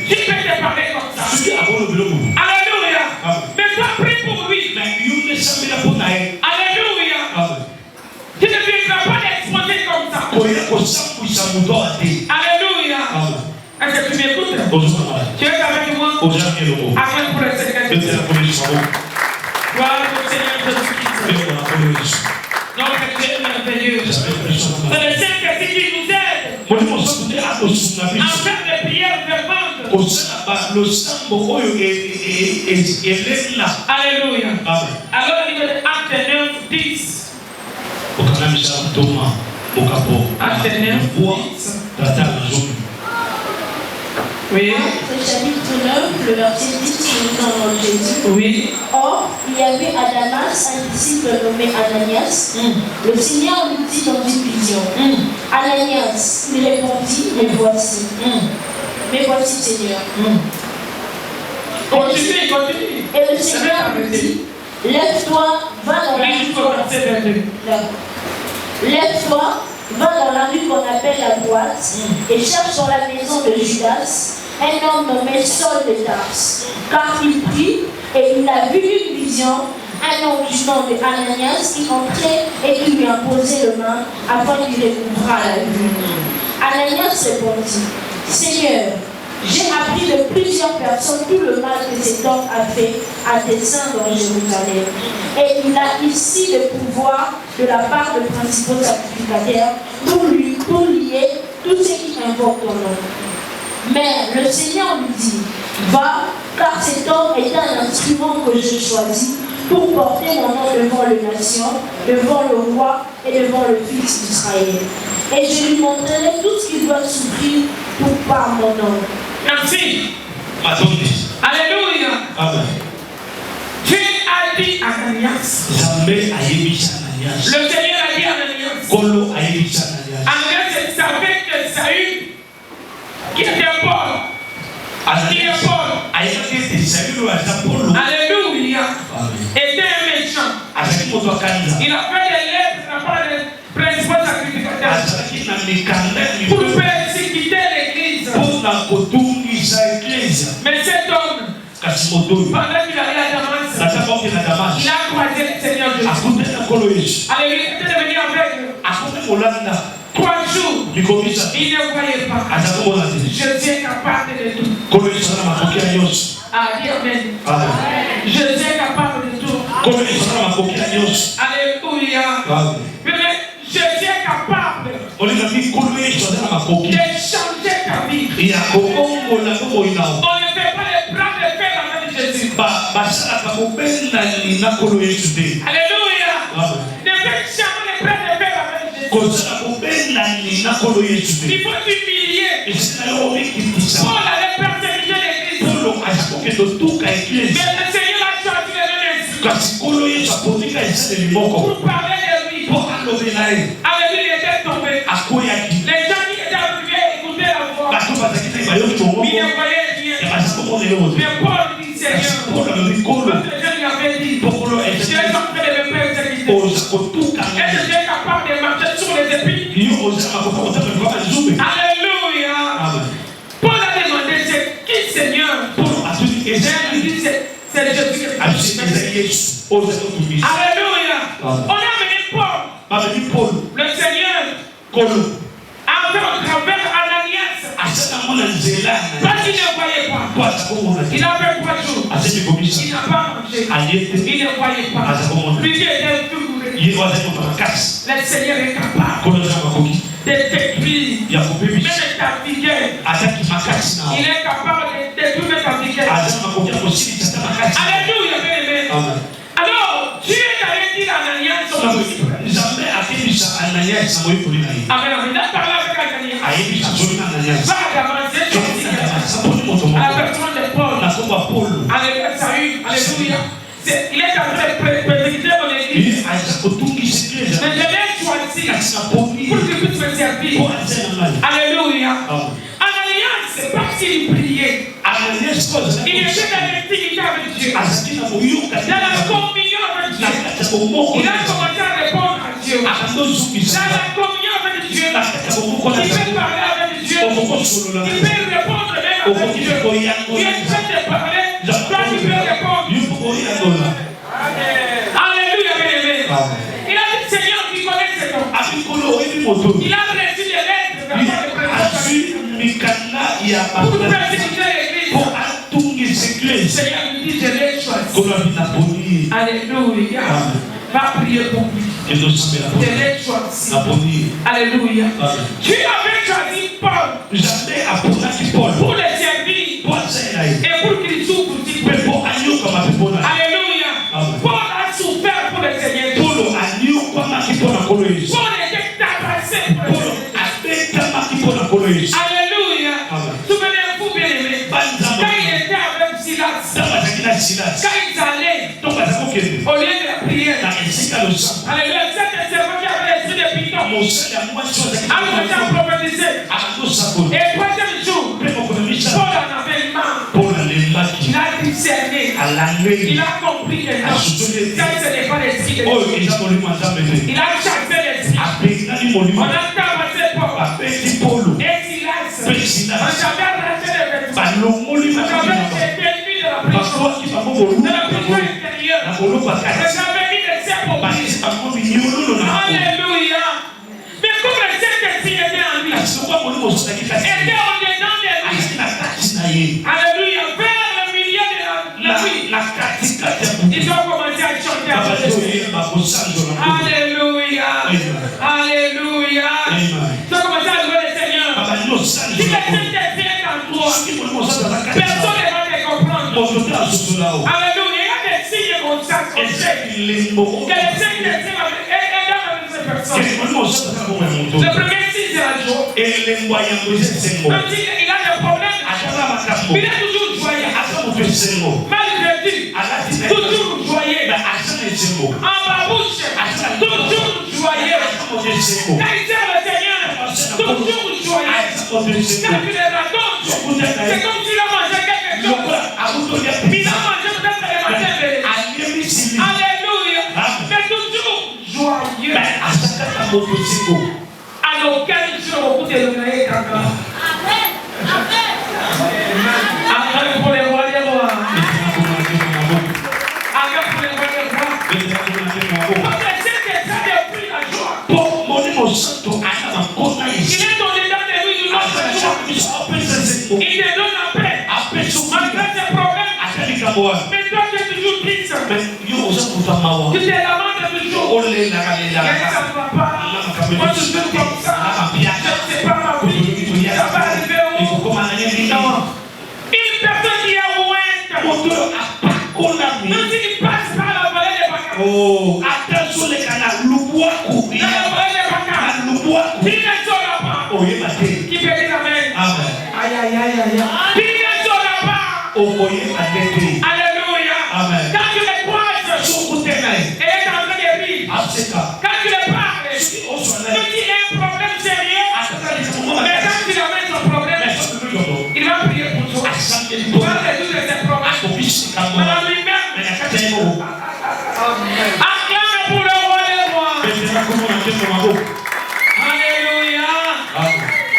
Tu peux te parler comme ça. Alléluia. Mais toi, prie pour lui. Alléluia. Tu ne viendras pas l'exposer comme ça. Alléluia. Est-ce que tu m'écoutes? Tu es avec moi? Amen pour le Seigneur. Gloire au Seigneur Jésus-Christ. Notre Dieu merveilleux. C'est le Saint-Esprit qui nous aide à faire des prières ferventes. Alléluia. Alors, il est Acte 9, 10. Acte 9, 10. Oui. Acte chapitre 9, le verset 10, nous en Jésus. Oui. Or, il y avait à Damas un disciple nommé Ananias. Le Seigneur lui dit dans une vision, Ananias, il répondit, me voici. Me voici, Seigneur. Continue. Et le Seigneur lui dit, lève-toi, va dans la rue Lève-toi, va dans la rue qu'on appelle la droite et cherche dans la maison de Judas un homme nommé Saul de Tarse. Car il prie et il a vu une vision, un homme du nom de Ananias qui entrait et qui lui imposait les mains afin qu'il recouvrât la vue. Ananias répondit, Seigneur, j'ai appris de plusieurs personnes tout le mal que cet homme a fait à tes saints dans Jérusalem. Et il a ici le pouvoir de la part de principaux sacrificateurs pour lier tous ceux qui invoquent ton nom. Mais le Seigneur lui dit, va, car cet homme est un instrument que je choisis pour porter mon nom devant les nations, devant le roi et devant le fils d'Israël. Et je lui montrerai tout ce qu'il doit souffrir par mon nom. Merci. Alléluia. Amen. Dieu a dit à Ananias. Le Seigneur a dit à Ananias. Ananias savait que Saül, qui était Paul, Alléluia, était un méchant. Il a fait des lettres de la part des principaux sacrificateurs pour persécuter l'église. Mais cet homme, pendant qu'il allait à Damas, il a croisé le Seigneur Jésus. Alléluia, il était devenu aveugle. 3 jours, il ne voyait pas. Jésus est capable de tout. Amen. Jésus est capable de tout. Alléluia. Mais Jésus est capable de changer ta vie. On ne fait pas les plans de faire la main de Jésus. Alléluia. Ne faites jamais les plans de faire la main de Jésus. Il faut t'humilier. Paul allait persécuter l'église. Mais le Seigneur a choisi de donner instruction pour parler de lui. Alléluia, il était tombé. Les gens qui étaient arrivés écoutaient la voix. Il ne voyait rien. Mais Paul dit, Seigneur, parce que les gens lui avaient dit, Dieu est en train de me persécuter. Est-ce que tu es capable de marcher sur les épines? Alléluia. Paul a demandé, c'est qui, Seigneur? Et il dit, c'est Jésus. Alléluia. On a amené Paul. Le Seigneur a fait au travers Ananias. Parce qu'il ne voyait pas. Il a fait 3 jours. Il n'a pas mangé. Il ne voyait pas. Lui qui était figuré. Le Seigneur est capable de détruire même ta vigueur. Il est capable de détruire ta vigueur. Alléluia, bien-aimé. Alors, Dieu t'avait dit à Ananias. Amen. Il a parlé avec Ananias. Va à Damas, à la personne de Paul. Alléluia, Saül. Alléluia. Il est en train de persécuter mon église. Mais je l'ai choisi pour qu'il puisse me servir. Alléluia. s'il priait, il était dans l'intimité avec Dieu, dans la communion avec Dieu. Il a commencé à répondre à Dieu. Dans la communion avec Dieu, il peut parler avec Dieu, il peut répondre même avec Dieu. Il est prêt de parler, toi tu peux répondre. Alléluia, bien-aimé. Il a dit Seigneur qui connaît ses noms. Il a reçu des lettres pour précipiter l'église. Seigneur lui dit je l'ai choisi. Alléluia. Va prier pour lui. Je l'ai choisi. Alléluia. Dieu avait choisi Paul pour le servir et pour qu'il souffre aussi pour lui. Alléluia. Paul a souffert pour le Seigneur. Paul était tabassé pour le Seigneur. Alléluia. Souvenez-vous bien aimé. Quand il était avec Silas, quand ils allaient au lieu de la prière, alléluia, cet servant qui avait l'esprit de Python a commencé à prophétiser. Et troisième jour, Paul en avait marre. Il a discerné. Il a compris que non, ça ce n'est pas l'esprit de Dieu. Il a chassé l'esprit. On a tabassé Paul. Et Silas, on avait arraché les vêtements. On avait jeté lui de la prison. De la prison intérieure. On avait mis des serpents au pied. Alléluia. Mais comme le Saint-Esprit était en lui, était en dedans de lui. Alléluia. Vers le milieu de la nuit, ils ont commencé à chanter avec l'esprit. Alléluia. Alléluia. Ils ont commencé à louer le Seigneur. Si le Saint-Esprit est en toi, personne ne va te comprendre. Alléluia. Il y a des signes comme ça. Que le Saint-Esprit est dans cette personne. Le premier signe, c'est la joie. Quand il a des problèmes, il est toujours joyeux. Malgré tout, toujours joyeux. En ma bouche, toujours joyeux. Quand il sert le Seigneur, toujours joyeux. Quand il les raconte, c'est comme s'il a mangé quelque chose. Il a mangé peut-être les matins. Alléluia. Mais toujours joyeux. À aucun jour, vous devez le Amen. Amen pour les rois des rois. Amen pour les rois des rois. Parce que c'est ça depuis la joie. Il est dans les dents de lui du notre joie. Il te donne la paix. Malgré tes problèmes. Mais toi tu es toujours triste. Tu te lamentes toujours. Et ça ne va pas. Moi je suis comme ça. Je ne sais pas ma vie. Ça va arriver où? Non. Une personne qui est ouinte. Même s'il passe par la vallée des Baca. Dans la vallée des Baca. Qui ne saura pas. Qui peut dire Amen. Aïe aïe aïe aïe. Qui ne saura pas. Alléluia. Quand tu les croises, et est en train de rire. Quand tu les parles, même s'il y a un problème sérieux, mais quand tu amènes son problème, il va prier pour toi. Il va résoudre ses problèmes. Dans lui-même. Acclame pour le roi des rois. Alléluia.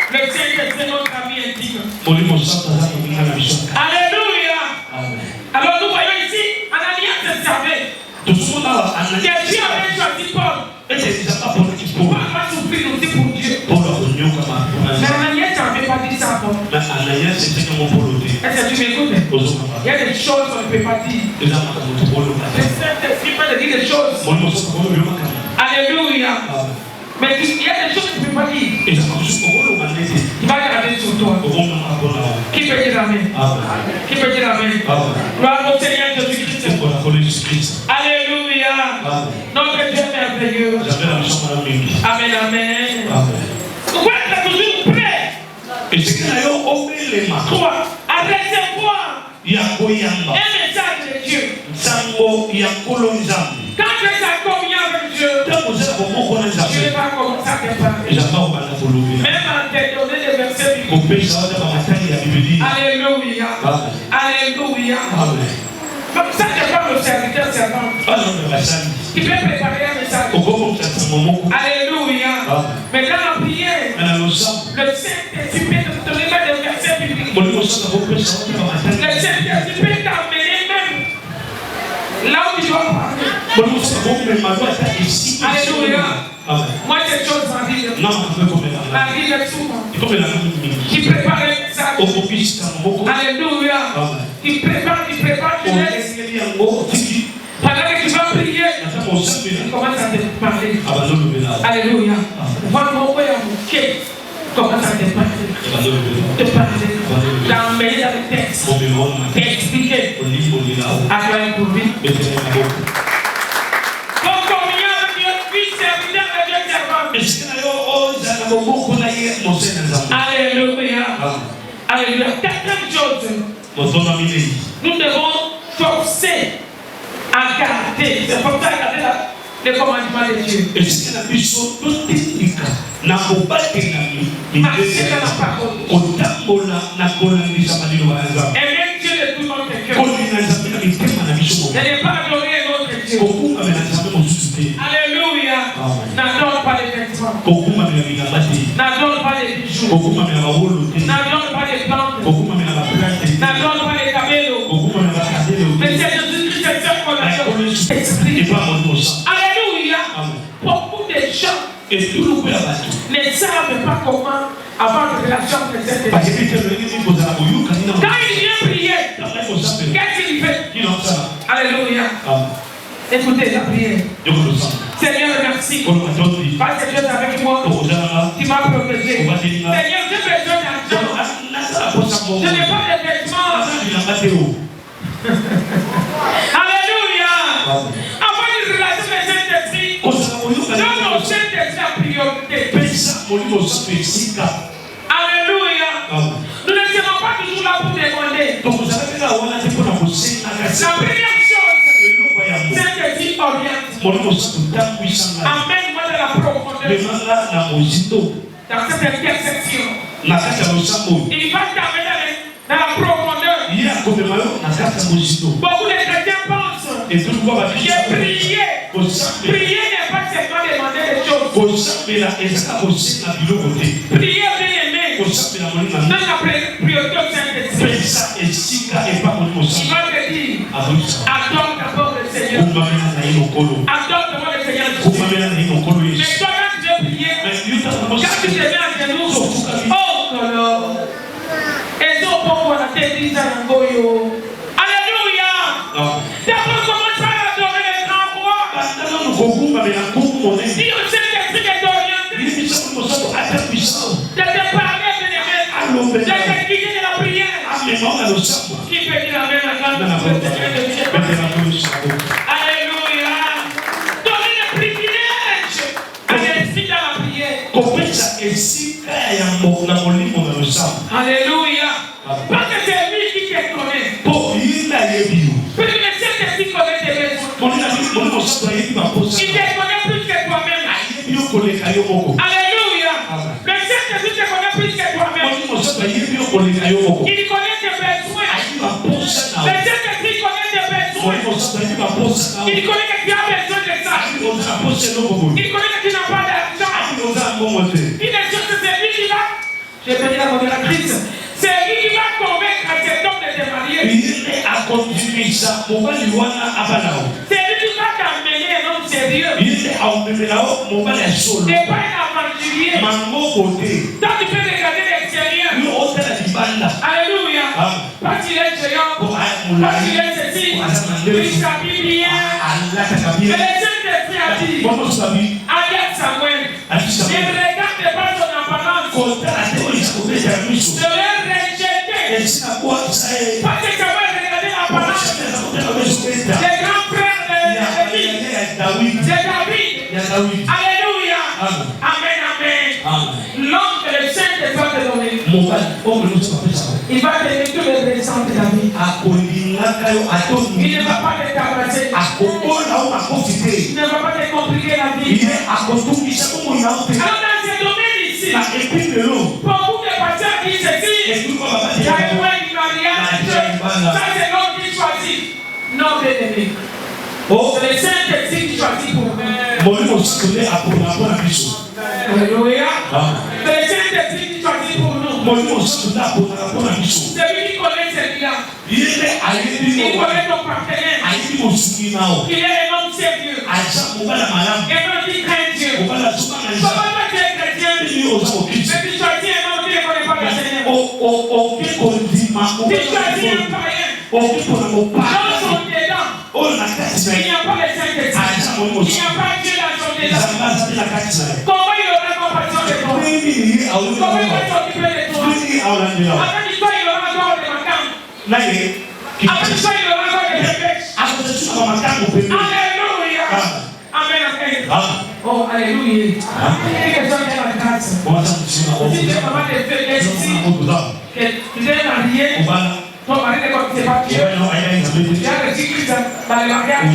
Le Saint-Esprit est notre ami intime. Alléluia. Alors nous voyons ici, Ananias se servait. Dieu avait choisi Paul. Paul va souffrir aussi pour Dieu. Mais Ananias n'avait pas dit ça à Paul. Est-ce que tu m'écoutes? Il y a des choses qu'on ne peut pas dire. Le Saint-Esprit peut te dire des choses. Alléluia. Mais il y a des choses que tu ne peux pas dire. Il va garder sur toi. Qui peut dire Amen? Qui peut dire Amen? Gloire au Seigneur Jésus-Christ. Alléluia. Notre Dieu est merveilleux. Amen, amen. Vous pouvez être toujours prêt. 3. À recevoir un message de Dieu. Quand tu es en communion avec Dieu, tu ne vas pas commencer à te parler. Même en te donner des versets Alléluia. Alléluia. Donc ça n'est pas le serviteur servant qui peut préparer un message. Alléluia. Mais dans la prière, le Saint-Esprit peut te donner des versets bibliques. Le Saint-Esprit peut t'amener même là où tu dois parler. Alléluia. Moi, cette chose m'arrive. M'arrive souvent. Qui prépare le message. Alléluia. Qui prépare, tu laisses. Pendant que tu vas prier, tu commences à te parler. Alléluia. Voilà mon père, commence à te parler. T'emmener dans le texte. T'expliquer. Acclamer pour lui. Alléluia. Alléluia. Quatrième chose, nous devons forcer à garder. C'est pour ça garder les commandements de Dieu. Marcher dans la parole. Aimer Dieu de tout notre cœur. Ce n'est pas adorer notre Dieu. Alléluia. N'adore pas les vêtements. N'adore pas les bijoux. N'adore pas les plantes. N'adore pas les camélos. Mais c'est Jésus-Christ, c'est ça qu'on adore. Alléluia. Beaucoup de gens ne savent pas comment avoir une relation avec cette Quand il vient prier, qu'est-ce qu'il fait? Alléluia. Écoutez la prière. Seigneur, merci. Parce que tu es avec moi. Tu m'as protégé. Seigneur, j'ai besoin d'argent. Je n'ai pas de vêtements. Alléluia. Avoir une relation avec Saint-Esprit. Donne au Saint-Esprit la priorité. Alléluia. Nous ne serons pas toujours là pour demander. La première chose, Saint-Esprit oriente. Amène-moi de la profondeur. Dans cette intersection, il va t'amener dans la profondeur. Beaucoup de chrétiens pensent que prier n'est pas seulement demander des choses. Prier bien aimé. Dans la priorité au Saint-Esprit. Il va te dire, adore d'abord le Seigneur. Adore d'abord le Seigneur. Mais toi, quand tu veux prier, quand tu te mets à genoux, oh, et donc, pourquoi la tête dit à Yangoyo? Alléluia! D'abord, commence par adorer les grands rois. Si le Saint-Esprit est orienté, de te parler, de te guider de la prière. Qui peut dire amen à Alléluia! Donner le privilège à l'esprit dans la prière. Alléluia! Parce que c'est lui qui te connaît. Parce que le Saint-Esprit connaît tes besoins. Il te connaît plus que toi-même. Alléluia! Le Saint-Esprit te connaît plus que toi-même. Il connaît tes besoins. Le Saint-Esprit connaît tes besoins. Il connaît que tu as besoin de ça. Il connaît que tu n'as pas d'argent. Il est sûr que c'est lui qui va. Je vais dire la modératrice. C'est lui qui va convaincre cet homme de te marier. C'est lui qui va t'amener un homme sérieux. Et pas un aventurier. Toi, tu peux regarder l'extérieur. Alléluia. Parce qu'il est géant. Parce qu'il est ceci. Il s'habille bien. Mais le Saint-Esprit a dit, regarde Samuel. Ne regarde pas son apparence. Je l'ai rejeté. Parce que Samuel regardait l'apparence des grands frères de David. Alléluia. Amen, amen. L'homme que le Saint-Esprit va te donner, il va te donner tous les présents de la vie. Il ne va pas te tabasser. Il ne va pas te compliquer la vie. Alors dans ce domaine ici, beaucoup de pasteurs disent il y a un point du mariage. Ça, c'est l'homme qui choisit. Non, bien-aimé. C'est le Saint-Esprit qui choisit pour nous. Alléluia. C'est le Saint-Esprit qui choisit pour nous. C'est lui qui connaît celui-là. Il connaît ton partenaire. Il est un homme sérieux. Et un qui craint Dieu. Comment tu es chrétien? Mais tu choisis un homme qui ne connaît pas le Seigneur. Tu choisis un païen. Dans son dedans, il n'y a pas le Saint-Esprit. Il n'y a pas Dieu dans son dedans. Comment il aura compassion de toi? Comment il va s'occuper de toi? Avec toi, il aura encore des vacances. Avec toi, il aura encore des bébés. Alléluia. Amen. Oh, alléluia. Que soit dans la grâce. Si tu es maman de faiblesse ici, que tu es marié, ton mari ne connaît pas Dieu. Il y a le Christ dans le mariage.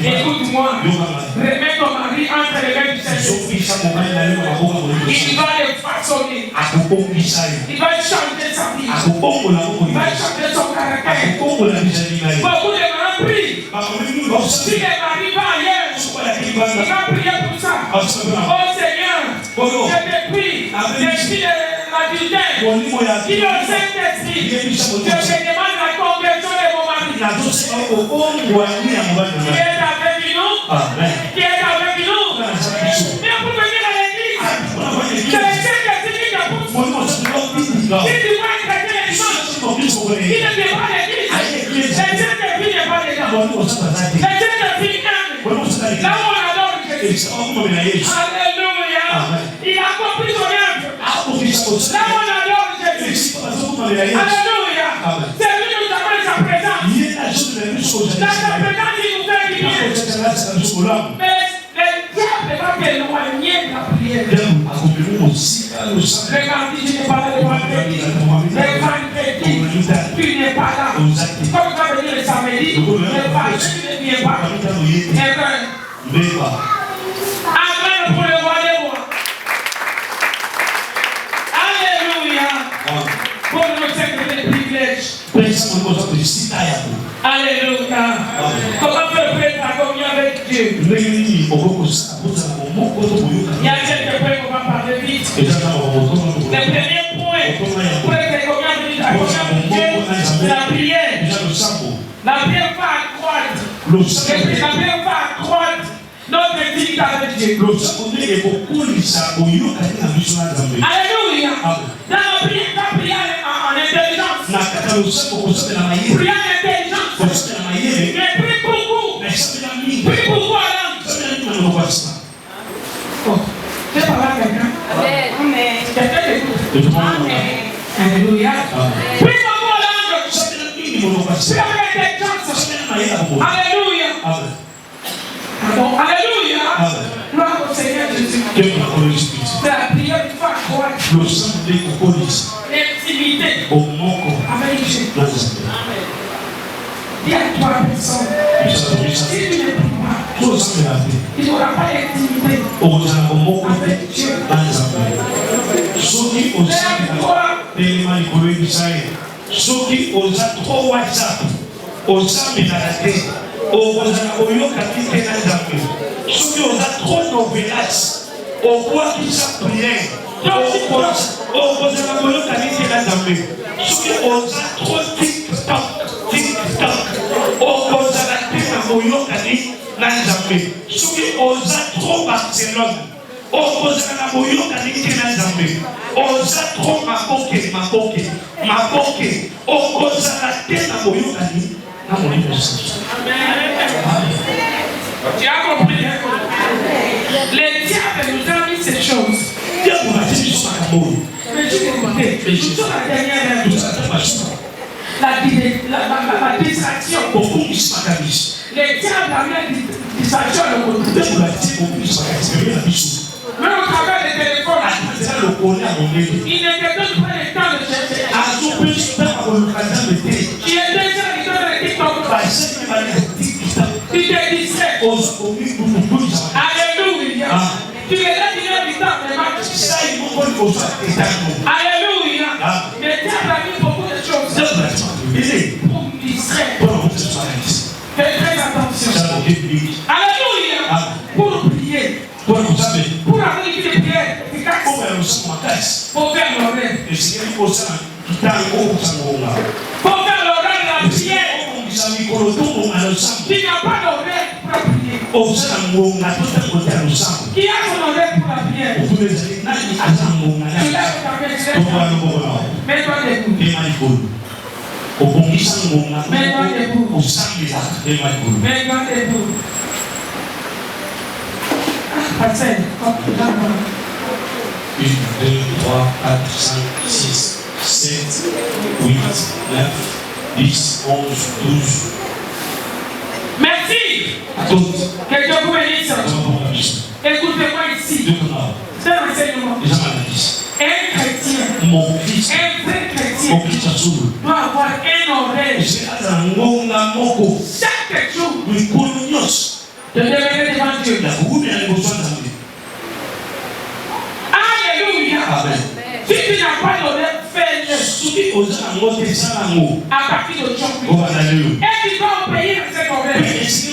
Écoute-moi. Remets ton mari entre les mains du Seigneur. Il va le façonner. Il va changer sa vie. Il va changer son caractère. Beaucoup de mamans prient. Si les maris vont ailleurs, il va prier pour ça. Oh Seigneur, je te prie, l'esprit de l'adultère, qui est au Saint-Esprit, je te demande la conversion de mon mari. Qui est avec nous? Qui est avec nous? Viens pour venir à l'église. C'est le Saint-Esprit qui te pousse. Si tu vois un chrétien dimanche, il ne vient pas à l'église. Le Saint-Esprit n'est pas dedans. Le Saint-Esprit aime. Là où on adore Jésus. Alléluia. Il a compris son œuvre. Là où on adore Jésus. Alléluia. C'est lui qui nous appelle sa présence. Dans sa présence, il nous fait du bien. Mais le diable va t'éloigner de la prière. Le mardi, tu n'es pas là. Le vendredi, tu n'es pas là. Comme tu vas venir le samedi, tu ne viens pas. Amen pour le roi des rois. Alléluia. Pour nous servir les privilèges. Alléluia. Comment faire prêter à communier avec Dieu? Il y a quelques points qu'on va parler vite. Le premier point pour être communié avec Dieu, c'est la prière. La prière va accroître. La prière va accroître notre intimité avec Dieu. Alléluia. Dans la prière en intelligence. Prière en intelligence. Mais prie beaucoup. Prie beaucoup à l'âme. Tu es parlé à quelqu'un? Amen. Quelqu'un t'écoute? Amen. Alléluia. Prie beaucoup à l'âme. Prie avec intelligence. Alléluia. Alléluia. Gloire au Seigneur Jésus. C'est la prière qui va accroître l'intimité avec Jésus. Dis à toi personne, si tu ne pries pas, il n'y aura pas d'intimité avec Dieu. Soki oza trop WhatsApp, oza menagate, oza oyoka kite na nzambe. Soki oza trop novelas, okwa kisa prière, oza oyoka kite na nzambe. Soki oza trop TikTok, oza na te na oyoka ni na nzambe. Soki oza trop Barcelone, oza na oyoka ni te na nzambe. Oza trop makoke, oza na te na oyoka ni na molimo Jésus. Tu as compris? Les diables nous ont mis ces choses. Mais tu m'écoutais. Tout la dernière la distraction. Les diables amènent la distraction à l'autre. Même au travers des téléphones, il ne te donne pas le temps de chercher. Tu es déjà dans le TikTok. Tu te distrais. Alléluia. Tu es là, tu es du temps de match. Alléluia. Mais honorer. Et c'est qu'il faut ça, tout à l'heure, Pour faire l'horaire de la prière. Tu n'as pas d'horaire pour la prière. Qui a son horaire pour la prière? Tu lèves ta main, mets-toi debout. Mets-toi debout. Mets-toi debout. Passer. 1, 2, 3, 4, 5, 6, 7, 8, 9, 10, 11, 12. Merci. Que Dieu vous bénisse. Écoutez-moi ici. C'est l'enseignement. Un chrétien, un vrai chrétien, doit avoir un oreille. Chaque jour, de demeurer devant Dieu. Alléluia. Si tu n'as pas d'oreille, fais-le. À partir d'aujourd'hui. Et tu dois obéir à cette oreille. Si tu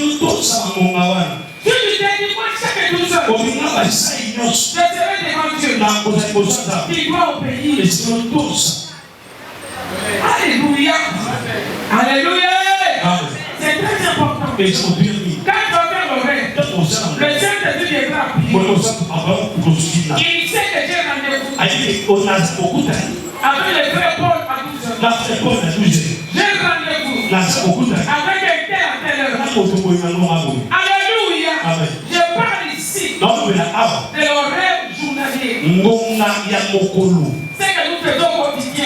te dis, moi, chaque 12 heures, je serai devant Dieu. Tu dois obéir. Alléluia. Alléluia. C'est très important. Quand tu vas faire l'oreille, le Saint-Esprit viendra appuyer. Il sait que Dieu rendez-vous. Avec le frère Paul à 12 heures. J'ai rendez-vous. Avec un tel à telle heure. Alléluia. Je parle ici de l'horaire journalier. C'est que nous faisons au quotidien.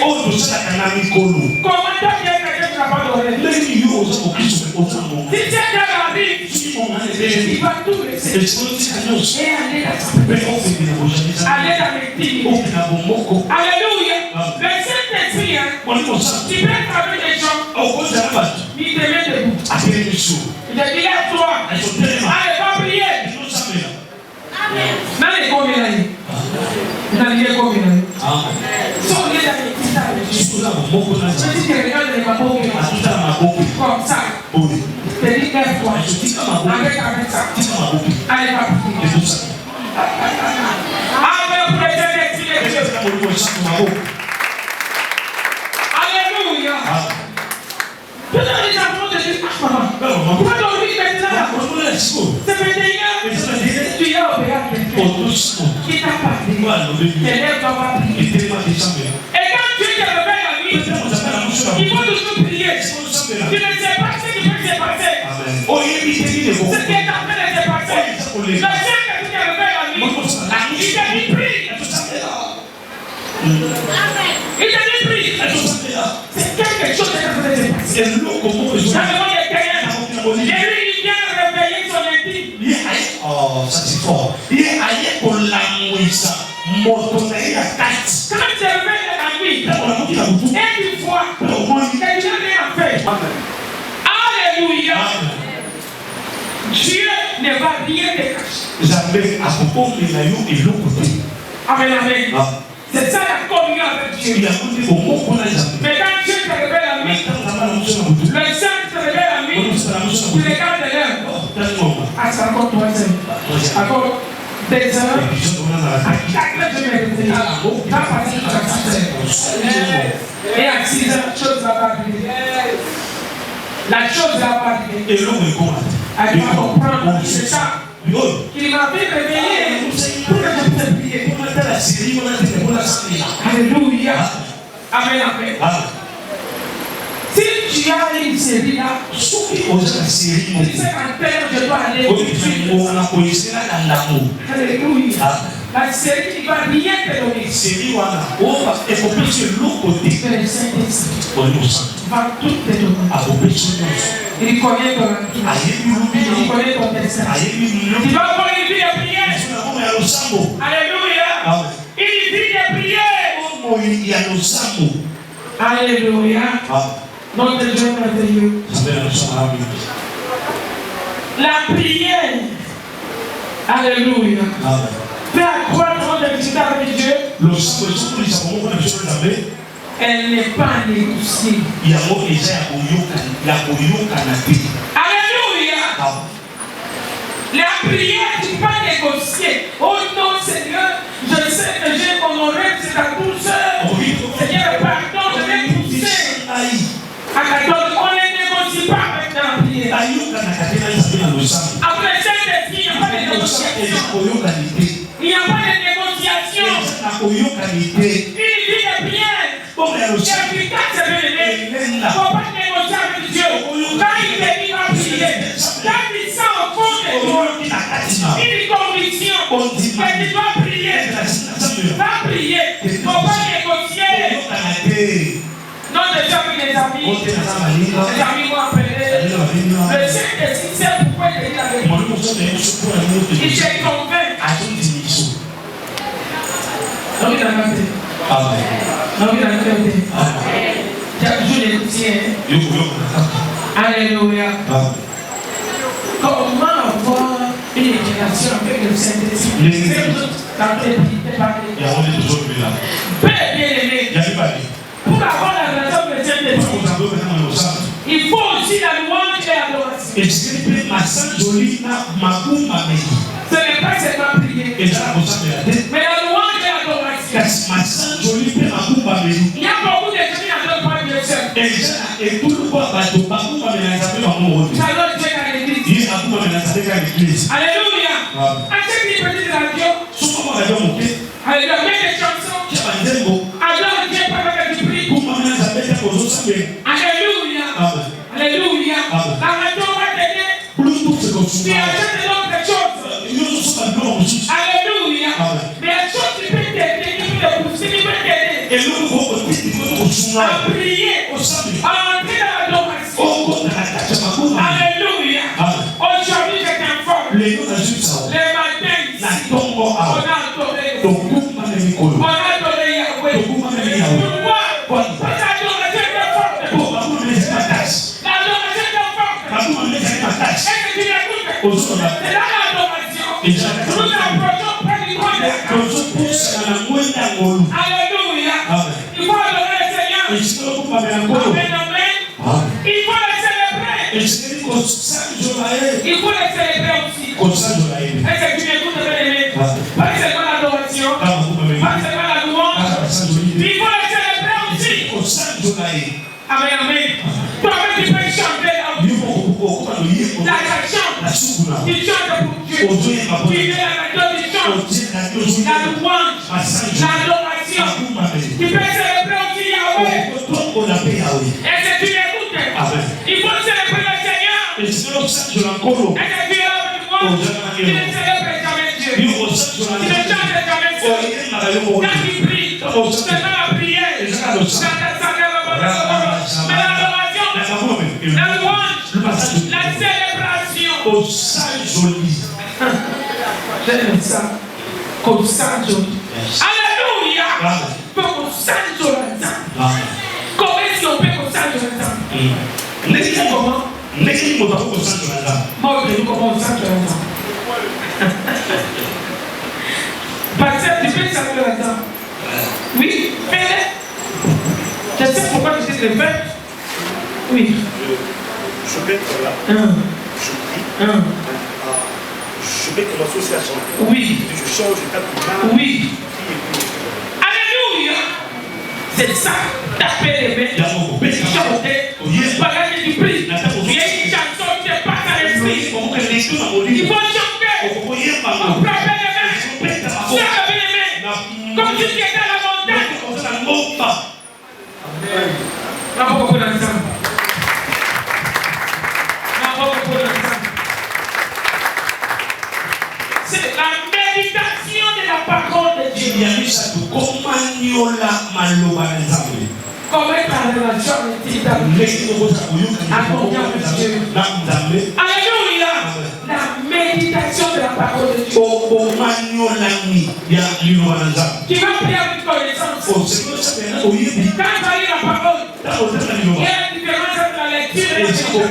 Comment tu as bien que tu n'as pas d'horaire? Si c'est dans la vie, il va tout laisser. Et aller dans sa aller dans l'intimité. Alléluia. Le Saint-Esprit, tu peux être avec les gens. Il te met debout. Il te dit, lève-toi. Allez, va prier. Amen. N'allez combien d'années? N'allez combien d'années? Si on est dans l'intimité, je dis que regarde les babos comme ça. Je dis, lève-toi. Avec ça. Allez, va prier. Amen. Pour les Saint-Esprit. Alléluia. Peut-être les enfants te disent, maman, pourquoi dormir maintenant? C'est 21 heures. Tu es au Béat. Qui t'a parlé? Tes lèvres doivent prier. Et quand Dieu te réveille la nuit, il faut toujours prier. Tu ne sais pas ce qui peut se passer. Ce qui est en train de se passer. Le Saint-Esprit te réveille la nuit. Il te dit prie. Il te dit prie. C'est quelque chose qui est en train de se passer. Dans le monde éternel, Jésus vient réveiller son intime. Oh, ça c'est fort. Il est allé pour l'amouissa. Quand tu réveilles la nuit, et tu vois que tu n'as rien fait. Alléluia. Dieu ne va rien te cacher. Amen, amen. C'est ça la communion avec Dieu. Mais quand Dieu te révèle la nuit, le Saint te révèle la nuit, tu regardes l'heure. Ah, c'est encore 3 heures. Encore 2 heures. À 4 heures, je vais rester. Va passer jusqu'à 6 heures. Et à 6 heures, la chose va pas arriver. La chose va pas arriver. Elle va comprendre. C'est ça. Il m'avait réveillé pour que je puisse prier. Alléluia. Amen, amen. Si tu as une série là, tu sais qu'en terre, je dois aller au Alléluia. La série qui va rien te donner. Mais le Saint-Esprit va tout te donner. Il connaît ton entourage. Il connaît ton destin. Tu vas avoir une vie de prière. Alléluia. Une vie de prière. Alléluia. Notre Dieu merveilleux. La prière. Alléluia. Peut accroître notre intimité avec Dieu. Elle n'est pas négociée. Alléluia. La prière, tu ne peux pas négocier. Oh non, Seigneur, je sais que j'ai mon oreille, c'est à 12 heures. efficace, bien-aimé. Il ne faut pas négocier avec Dieu. Quand il te dit va prier, quand il sent au fond de toi une conviction que tu dois prier, va prier. Il ne faut pas négocier. Non, déjà avec les amis. Les amis m'ont appelé. Le Saint-Esprit sait pourquoi il est là avec moi. Il se convainc. Non, il a raté. Non, il a raté. Tu as toujours les tiens. Alléluia. Comment avoir une éducation avec le Saint-Esprit? C'est tout dans tes parler. Père bien-aimé. Pour avoir la relation avec le Saint-Esprit, il faut aussi la louange et l'adoration. Ce n'est pas seulement prier, mais la louange et l'adoration. Il y a beaucoup de gens qui n'adorent pas Dieu seul. J'adore Dieu à l'église. Alléluia. À ceux qui prêtent de la radio, alléluia, mets des chansons. Adore Dieu pendant que tu pries. Alléluia. Alléluia. La radio va t'aider. Tu achètes d'autres choses. Alléluia. Mais la chose qui peut t'aider, qui peut te pousser, qui peut t'aider. À prier. À entrer dans l'adoration. Alléluia. Aujourd'hui, je t'informe. Les matins, on a adoré. On a adoré Yahweh. Pourquoi? Parce que l'adoration est forte. L'adoration est forte. Est-ce que tu l'écoutes? C'est là l'adoration. Nous approchons près du trône de grâce. Alléluia. Il faut adorer le Seigneur. Amen, amen. Il faut le célébrer. Il faut le célébrer aussi. Est-ce que tu m'écoutes, bien-aimé? Pas seulement l'adoration, pas seulement la louange. Il faut le célébrer aussi. Amen, amen. Toi-même, tu peux chanter la chanson. Tu chantes pour Dieu. Tu es la radio, tu chantes. La louange, l'adoration. Tu peux célébrer aussi Yahweh. Est-ce que tu m'écoutes? Il faut célébrer le Seigneur. Est-ce que tu es là avec moi? Tu ne célèbres jamais Dieu. Tu ne chantes jamais Dieu. Quand tu pries, c'est pas la prière. Mais l'adoration, la louange, la célébration. J'aime ça. Comme ça, alléluia. Comme ça, comment est-ce qu'on peut comme ça, comment? Moi, je comment ça, Pasteur, tu peux saluer là-dedans? Oui, fais-le. Je sais pourquoi tu sais le faire. Oui. Je vais être là. Je prie. Je vais commencer à chanter. Oui. Je change d'état de main. Oui. Alléluia. C'est ça. Taper les mains. Chanter. Pendant que tu pries. Il y a une chanson qui te passe à l'esprit. Il faut chanter. Pour frapper les mains. Frapper les mains. Comme si tu étais à la montagne. Amen. Bravo pour l'ensemble. C'est la méditation de la parole de Dieu. Comment est ta relation avec Dieu? Alléluia. La méditation de la parole de Dieu. Tu vas prier avec connaissance. Quand tu lis la parole, il y a la différence entre la lecture et la méditation.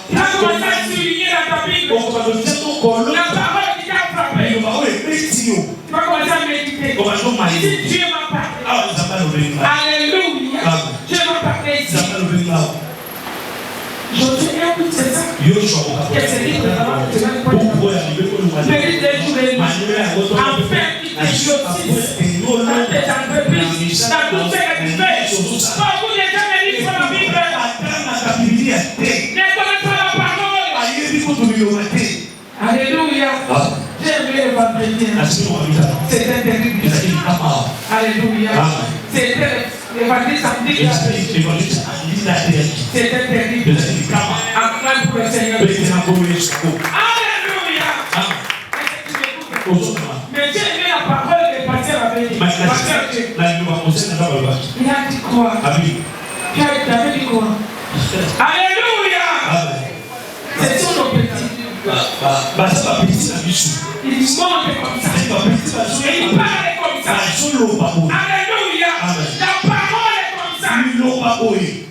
Tu vas commencer à souligner dans ta Bible la parole qui t'a frappé. Tu vas commencer à méditer. Si Dieu m'a parlé. Alléluia. Dieu m'a parlé ici. Je te écoute, c'est ça. Que c'est dit que mérite des jours et des nuits. Enfin, il te choisisse dans tes entreprises, dans tout ce que tu fais. Beaucoup de gens me disent sur la Bible. Ne connaissent pas la parole. Alléluia. J'ai aimé le vendredi. C'était terrible. Alléluia. C'était L'évangile samedi, c'était terrible. Acclame pour le Seigneur. Alléluia. Mais j'ai aimé la parole que le pasteur avait dit. Il a dit quoi? Il avait dit quoi? Alléluia. C'est sur nos petits. Il monte comme ça. Et il parle comme ça. Alléluia. La parole est comme ça.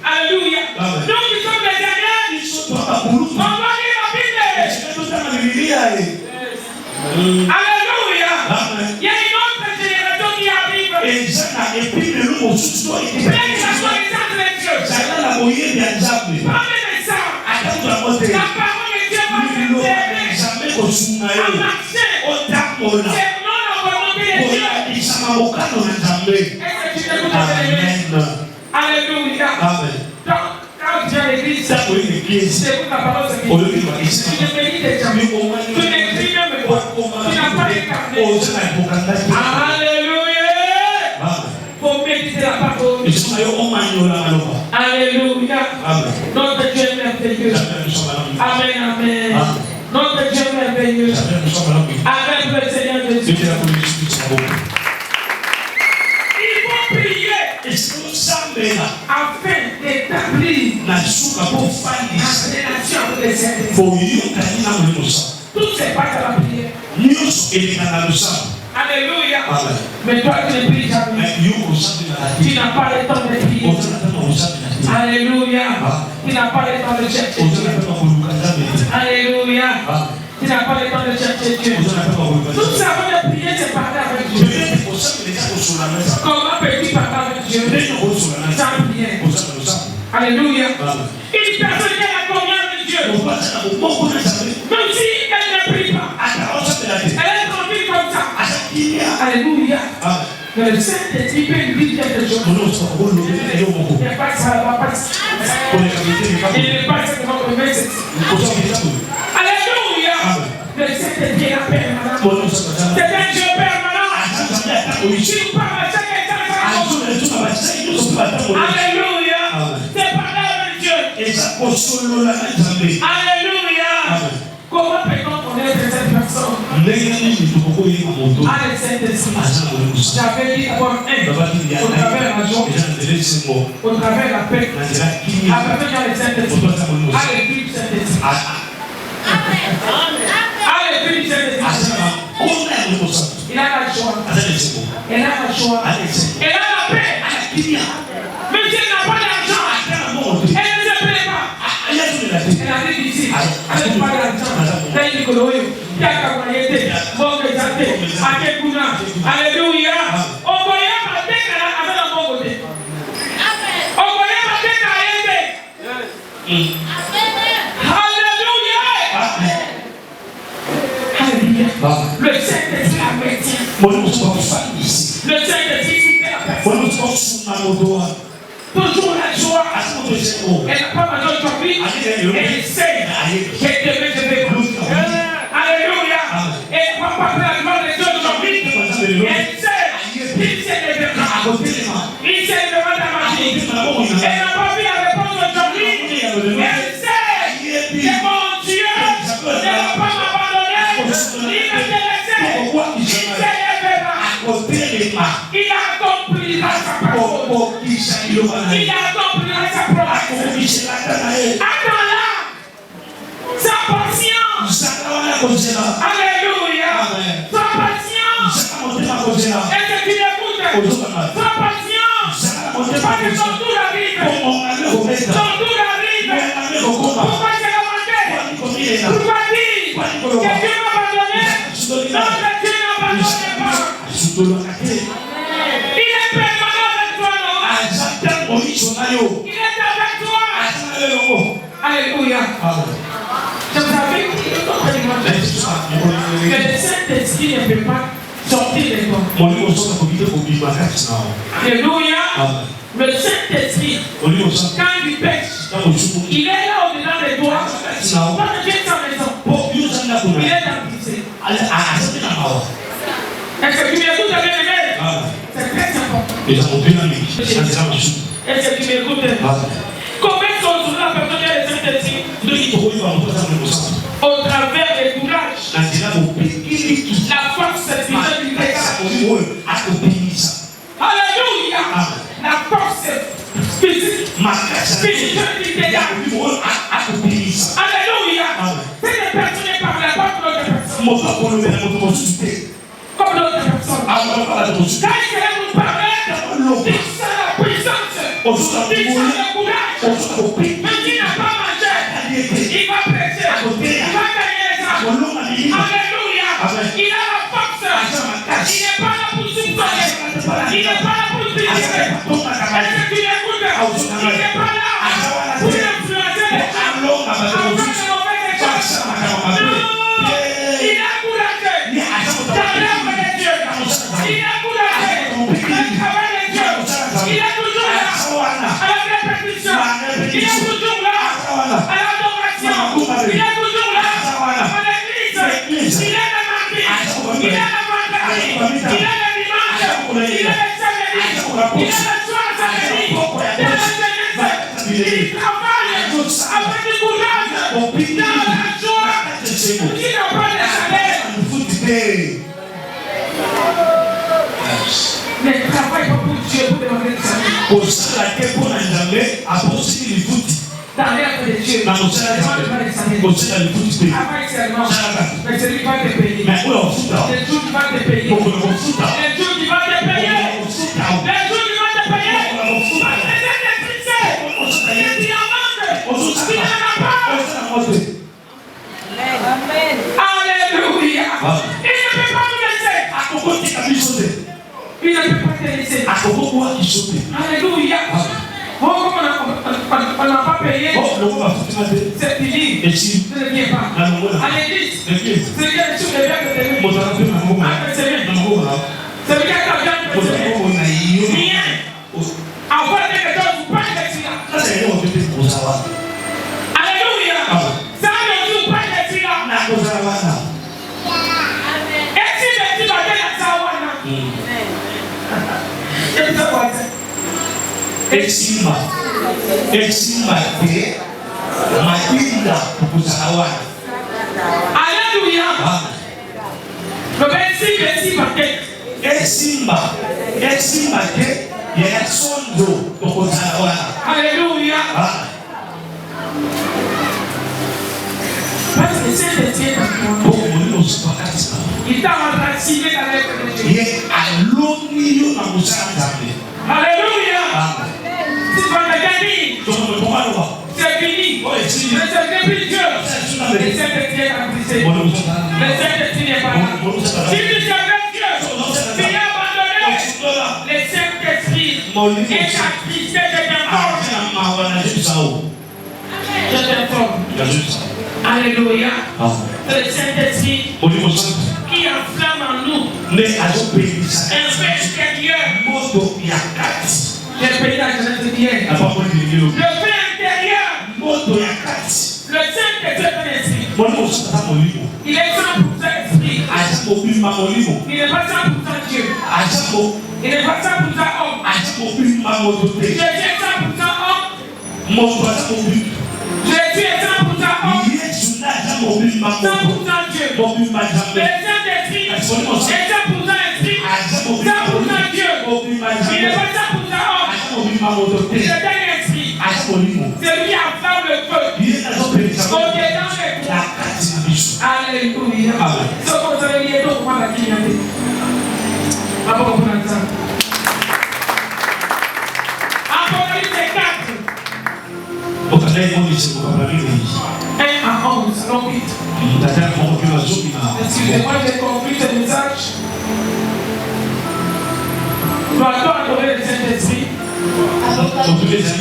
Alléluia. Donc ils sont des derniers. On va lire la Bible. Alléluia. Il y a une autre génération qui arrive. Pleine de la soi-disant de Dieu. Parlez de ça. La parole de Dieu va nous aider à marcher. C'est non la volonté de Dieu. Est-ce que tu t'écoutes avec l'église? Alléluia. Donc, quand tu es à l'église, tu écoutes la parole de Dieu. Tu ne médites jamais. Tu n'écris même pas. Tu n'as pas les carnets. Alléluia. Faut méditer la parole. Alléluia. Notre Dieu est merveilleux. Amen, amen. Notre Dieu est merveilleux. Avec le Seigneur Jésus. Il faut prier afin d'établir la relation avec les Saints. Tout se passe à la prière. Alléluia. Mais toi tu ne pries jamais. Tu n'as pas le temps de prier. Alléluia. Tu n'as pas le temps de chercher Dieu. Alléluia. Tu n'as pas le temps de chercher Dieu. Tout ça avant de prier, c'est parler avec Dieu. Comment peux-tu parler avec Dieu sans prier? Alléluia. Une personne qui a la communion de Dieu, même si elle ne prie pas, elle est tranquille comme ça. Alléluia. Mais le Saint-Esprit peut lui dire quelque chose. Il n'est pas ça, il n'est pas simplement le verset. Alléluia. Le Saint-Esprit est la permanente. C'est un Dieu permanent. Tu parles à chaque instant. Alléluia. C'est parler avec Dieu. Alléluia. Comment peut-on connaître cette personne? Allez, Saint-Esprit. J'avais dit avoir un au travers la joie, au travers la paix, à travers le Saint-Esprit. Allez, vive Saint-Esprit. Allez, vive Saint-Esprit. Il a la joie. Il a la joie. Il a la paix. Mais si elle n'a pas d'argent, elle ne se plaît pas. Elle arrive ici. Elle n'a pas d'argent. Alléluia. On voyait ma tête avec un bon côté. On voyait ma tête à aider. Alléluia. Alléluia. Le Saint-Esprit la maintient. Le Saint-Esprit soutient la personne. Toujours la joie. Elle n'a pas besoin de vie. Elle sait que demain je vais vous. Alléluia. Et elle ne va pas faire la gloire de Dieu aujourd'hui. Elle sait qu'il s'est levé. Il s'est levé dans ma vie. Elle n'a pas vu la réponse aujourd'hui. Elle sait que mon Dieu ne va pas m'abandonner. Il me laissé. Il s'est levé là. Il a accompli sa parole. Il a accompli sa promesse. Attends-là. Sa patience. Alléluia. Sa patience. Est-ce que tu l'écoutes? Sa patience. Parce que son tour arrive. Son tour arrive. Pourquoi c'est la manqué? Pourquoi dire que Dieu m'a abandonné? Non, que Dieu n'abandonne pas. Il est permanent avec toi, non? Il est avec toi. Alléluia. Je vous avais dit que le Saint-Esprit ne peut pas sortir de toi. Alléluia. Le Saint-Esprit, quand il pêche, il est là au-dedans de toi. Quand tu es dans sa maison, il est dans le lycée. Est-ce que tu m'écoutes, bien-aimé? C'est très important. Ils ont dynamique. Est-ce que tu m'écoutes? Combien sont la personne qui a les Saint-Esprit au travers des courages, la force spirituelle. Alléluia. La force physique, spirituelle du dégât. Alléluia. C'est des personnes par la part de l'autre personne. Comme l'autre personne. Quand il va nous parler, il sent la puissance, il sent le courage. Même s'il n'a pas mangé, il va prêcher, il va gagner les âmes. Alléluia. Il a la force. Il n'est pas là pour soupçonner. Il n'est pas là pour critiquer. Est-ce que tu l'écoutes? Il n'est pas là pour influencer les gens. Il a couragé. Dans l'œuvre de Dieu. Il a couragé. Dans le travail de Dieu. Il est toujours là. À la répétition. Il est toujours là. À l'adoration. Il est toujours là. À l'église. Il est le mardi. Il est le vendredi. Il est le dimanche. Il est le samedi. Il est le soir samedi. Il est le jeunesse. Il travaille avec du courage. Dans la joie. Il n'a pas de salaire. Mais travaille pas pour Dieu pour demander le salaire. Dans l'œuvre de Dieu. Travaille seulement. Mais celui qui va te payer. Le jour qui va te payer. Le jour qui va te payer. Le jour qui va te payer. Parce que c'est des tristesses. C'est qui en manque. Qui n'en a pas. Amen. Alléluia. Il ne peut pas nous laisser. Il ne peut pas te laisser. Alléluia. Oh, comme on n'a pas payé, c'est fini. Je ne viens pas. À l'église, c'est qu'il y a des choses de bien que tu as c'est bien que tu as bien que tu rien. En fait, quelque chose, vous parlez de cela. Alléluia. Ça veut dire vous parlez de cela. Et si les filles ont bien ça, Exima te matinda kukusawana. Alléluia. Le exima te ya sondo kukusawana. Alléluia. Parce que c'est le Dieu il t'a enraciné dans l'être de Dieu. Alléluia. Si tu vas me gagner, c'est fini. Mais c'est depuis Dieu. Le Saint-Esprit est brisé. Le Saint-Esprit n'est pas là. Si tu savais Dieu, tu es abandonné. Le Saint-Esprit est attristé de je t'informe. Alléluia. Le Saint-Esprit qui enflamme en nous un feu intérieur. J'ai payé la jeunesse d'hier. Le feu intérieur. Le Saint-Esprit. Il est 100% esprit. Il n'est pas 100% Dieu. Il n'est pas 100% homme. Jésus est 100% homme. Jésus est 100% homme. 100% Dieu. Le Saint-Esprit est 100% esprit. 100% Dieu. Il n'est pas 100% homme. C'est un esprit. C'est lui qui enflamme le feu. Au-dedans des toits. Alléluia. Ce qu'on se réveille donc pour la clientèle. Apocalypse 4. 1 à 11, allons vite. Excusez-moi, j'ai compris ce message. Doit-on adorer le Saint-Esprit? Apocalypse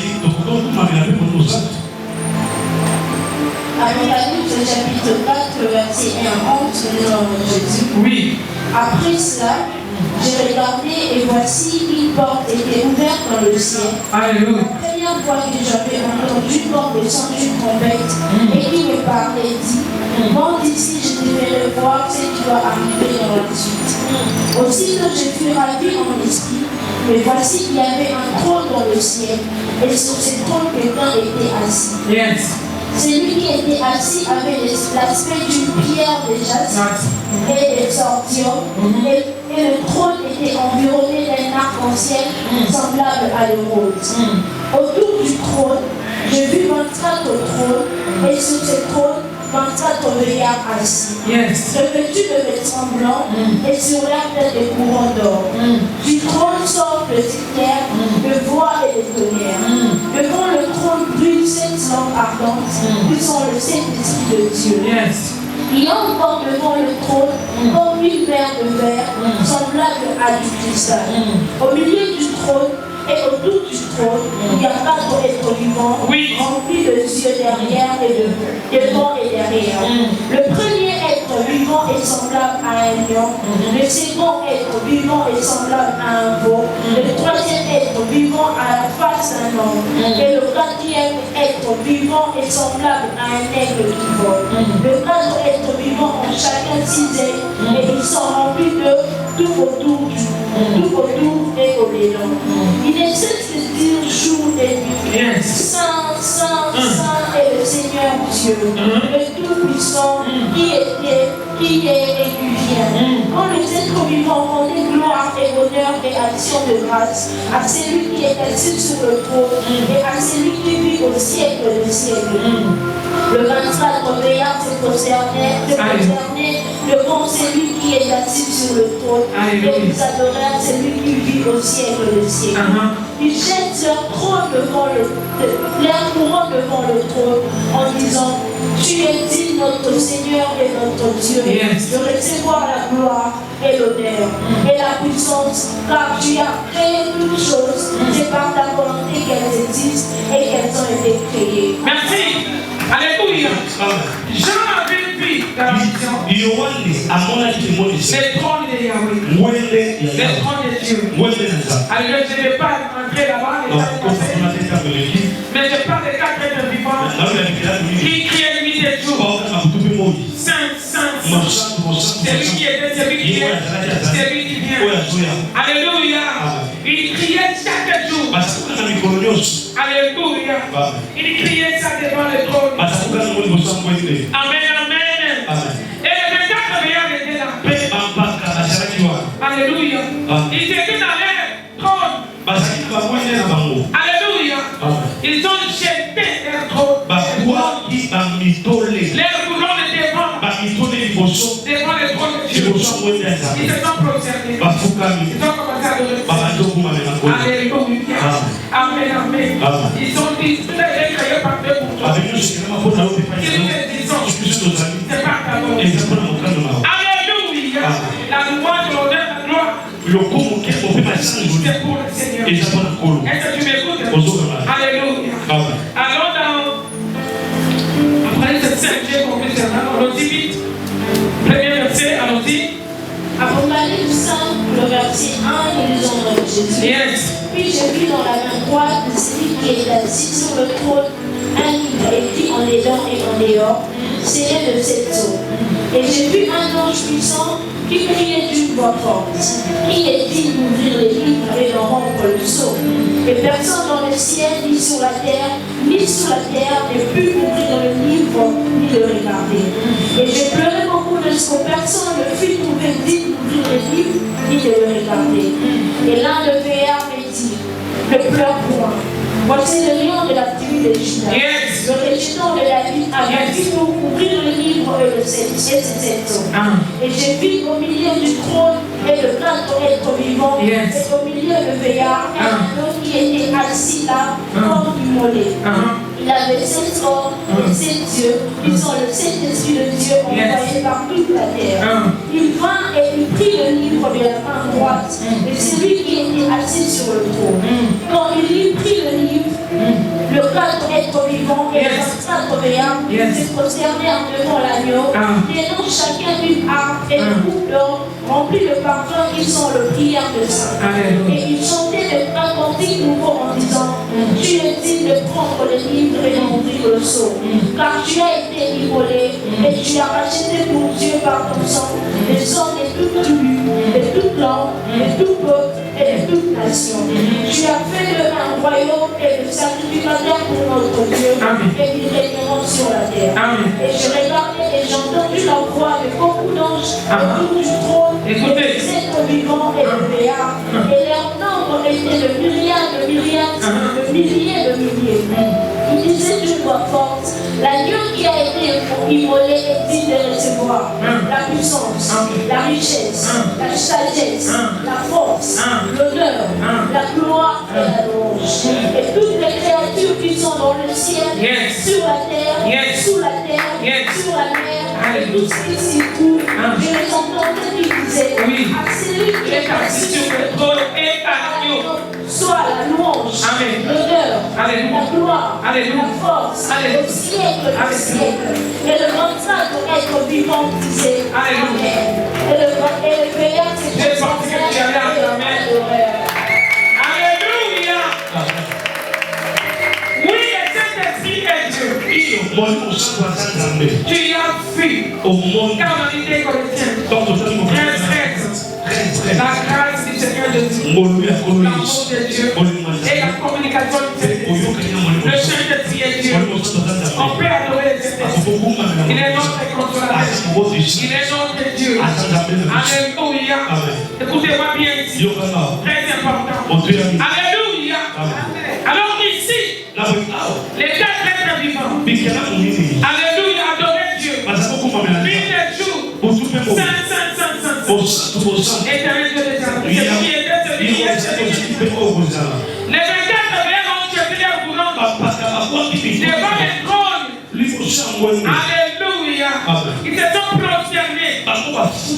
chapitre 4, verset 1 à 11, le nom de Jésus. Oui. Après cela, j'ai regardé et voici une porte était ouverte dans le ciel. Alléluia. La première fois que j'avais entendu comme le son d'une trompette et qui me parlait dit, monte ici, je te ferai voir ce qui va arriver dans la suite. Aussitôt je fus ravi en esprit Mais voici, il y avait un trône dans le ciel, et sur ce trône, quelqu'un était assis. Yes. Celui qui était assis avait l'aspect d'une pierre de jaspe et de sordium, et le trône était environné d'un arc-en-ciel semblable à l'émeraude. Autour du trône, j'ai vu 24 trônes, et sur ce trône, 24 vieillards assis, revêtus de vêtements blancs, et sur leur tête des couronnes d'or. Du trône sortent le ticlaire, de voix et de tonnerre. Devant le trône brûlent 7 lampes ardentes, qui sont le Saint-Esprit de Dieu. Il y a encore devant le trône comme une mer de verre, semblable à du cristal. Au milieu du trône et autour du trône, il y a 4 êtres vivants, remplis de yeux derrière et devant et derrière. Le premier être vivant est semblable à un lion, le second être vivant est semblable à un veau, le troisième être vivant à la face d'un homme, et le quatrième être vivant est semblable à un aigle qui vole. Les 4 êtres vivants ont chacun 6 ailes, et ils sont remplis de tout autour et au-dedans. Il ne cesse de dire jour et nuit, Saint, Saint, Saint est le Seigneur Dieu, le Tout-Puissant, qui était, qui est et qui vient. Quand les êtres vivants rendaient gloire et honneur et action de grâce à celui qui est assis sur le trône et à celui qui vit au siècle des siècles. Le 24 vieillard se prosternait devant celui qui est assis sur le trône, et ils adorèrent celui qui vit au siècle des siècles. Ils jettent leur couronne devant le trône en disant: Tu es digne, notre Seigneur et notre Dieu, de recevoir la gloire et l'honneur et la puissance, car tu as créé toutes choses, c'est par ta volonté qu'elles existent et qu'elles ont été créées. Merci. Alléluia. Jean avait vu dans la vision le trône de Yahweh, le trône de Dieu. Alléluia, je ne vais pas entrer là-bas, mais je parle des 4 êtres vivants qui criaient nuit et jour. Saint, Saint, Saint. C'est lui qui était, c'est lui qui est, c'est lui qui vient. Alléluia. Il criait chaque jour. Alléluia. Il criait ça devant le trône. Amen, amen. Et les 24 vieillards étaient là. Alléluia. Ils étaient dans leur trône. Alléluia. Ils ont jeté leur trône. Leurs couronnes étaient devant le trône de Dieu. Ils se sont prosternés. Ils ont commencé à adorer. Alléluia. Amen, amen. Ils ont dit, tout est créé par Dieu pour toi. Ils disent, c'est pas ta volonté. Alléluia. La louange, l'honneur, la gloire, c'est pour le Seigneur. Est-ce que tu m'écoutes? Alléluia. Alors, après cette scène, j'ai compris ça. Allons-y vite. Premier verset, allons-y. Apocalypse 5, le verset 1, nous lisons dans Jésus. Puis j'ai vu dans la main droite de celui qui est assis sur le trône un livre écrit en dedans et en dehors, scellé de 7 sceaux. Et j'ai vu un ange puissant qui criait d'une voix forte: Qui est-il d'ouvrir les livres et d'en rompre le sceau? Et personne dans le ciel, ni sur la terre, ne put ouvrir le livre, ni le regarder. Et j'ai pleuré beaucoup jusqu'à personne ne fut trouvé digne d'ouvrir le livre, ni de le regarder. Et l'un de vieillards me dit: Ne pleure point. Voici le lion de la tribu de Juda, le rejeton de David, avait vu pour ouvrir le livre et ses 7 sceaux. Et j'ai vu au milieu du trône et le 4 êtres vivants, et au milieu le veillard, et un autre qui était assis là, comme du mollet. Il avait 7 corps et 7 yeux, qui sont le Saint-Esprit de Dieu envoyé par toute la terre. Il vint et il prit le livre de la main droite de celui qui était assis sur le trône. Quand il eut pris le livre, le 4 êtres vivants et les 4 veillards se prosternèrent devant l'agneau, tenant chacun une harpe et une coupe d'or remplie de parfums qui sont le prière de saint. Et ils chantaient un cantique nouveau en disant: Tu es digne de prendre le livre et d'ouvrir le sceau, car tu as été immolé et tu as racheté pour Dieu par ton sang les hommes de toute tribu, de toute langue, de tout peuple, et de toute nation. Tu as fait de un royaume et de sacrificateur pour notre Dieu, et nous régnerons sur la terre. Et je regardais et j'ai entendu la voix de beaucoup d'anges autour du trône, et des êtres vivants et de béats, et leur nombre était de myriades, de milliers de milliers. Il disait d'une voix forte, l'agneau qui a été immolé est digne de recevoir la puissance, la richesse, la sagesse, la force, l'honneur, la gloire et la louange. Et toutes les créatures qui sont dans le ciel, sur la terre, sous la terre, sur la mer, et tout ce qui s'y trouve, je les entendais qui disaient, à celui qui est assis sur le trône et à l'agneau, soit la louange, l'honneur, la gloire, la force, au siècle des siècles. Et le grand être vivant disait Amen. Et le veillard s'est Alléluia. Oui, et Saint-Esprit est Dieu. Tu as vu au monde car on était chrétien. La grâce du Seigneur Jésus, l'amour de Dieu et la communication du Seigneur. Le Saint-Esprit est Dieu. On peut adorer le Saint-Esprit. Il est notre consolateur. Il est notre Dieu. Alléluia. Écoutez-moi bien ici. Très important. Alléluia. Alors ici, les quatre êtres vivants. Alléluia. Adorez Dieu. Nuit et jour. Saint. Éternel Dieu des armées. Les 24 veillants ont jeté leur couronne devant les trônes. Alléluia. Ils se sont prosternés.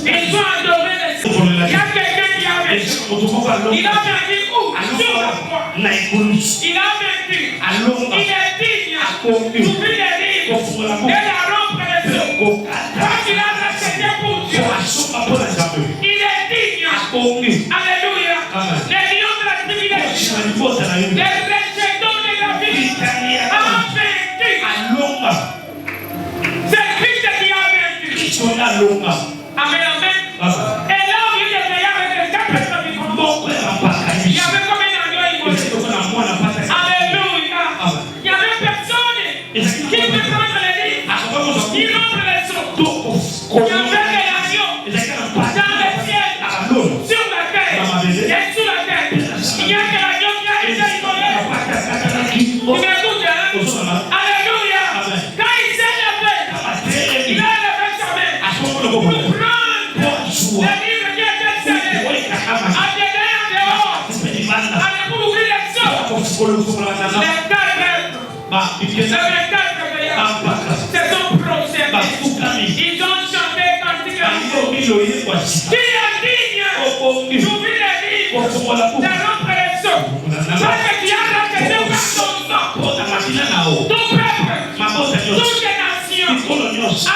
Ils ont adoré les cieux. Il y a quelqu'un qui a vaincu. Il a vaincu où? Sur la croix. Il a vaincu. Il est digne d'ouvrir les livres et la rompre les eaux. Quand il a racheté pour Dieu, il est digne. Alléluia. Les lions de la tribu de Juda, les rejetons de la vie, a vaincu. C'est Christ qui a vaincu. Amen, amen. Et là où il y avait les quatre êtres vivants, il y avait comme un agneau immolé. Alléluia. Il y avait personne qui peut prendre les livres, qui rompre les eaux. Il y avait les agneaux dans le ciel, sur la terre et sous la terre. Il y a que l'agneau qui a été immolé. Tu m'écoutes, hein? Alléluia. Quand il s'est levé, il a levé sa main pour prendre les livres qui étaient scellés, à donner en dehors, pour ouvrir les eaux. Les quatre êtres, les 24 veillants se sont prosternés. Ils ont chanté cantique à nouveau. Qui est digne d'ouvrir les livres, de rompre les eaux, parce que tu as racheté par ton sang tout peuple, toutes les nations.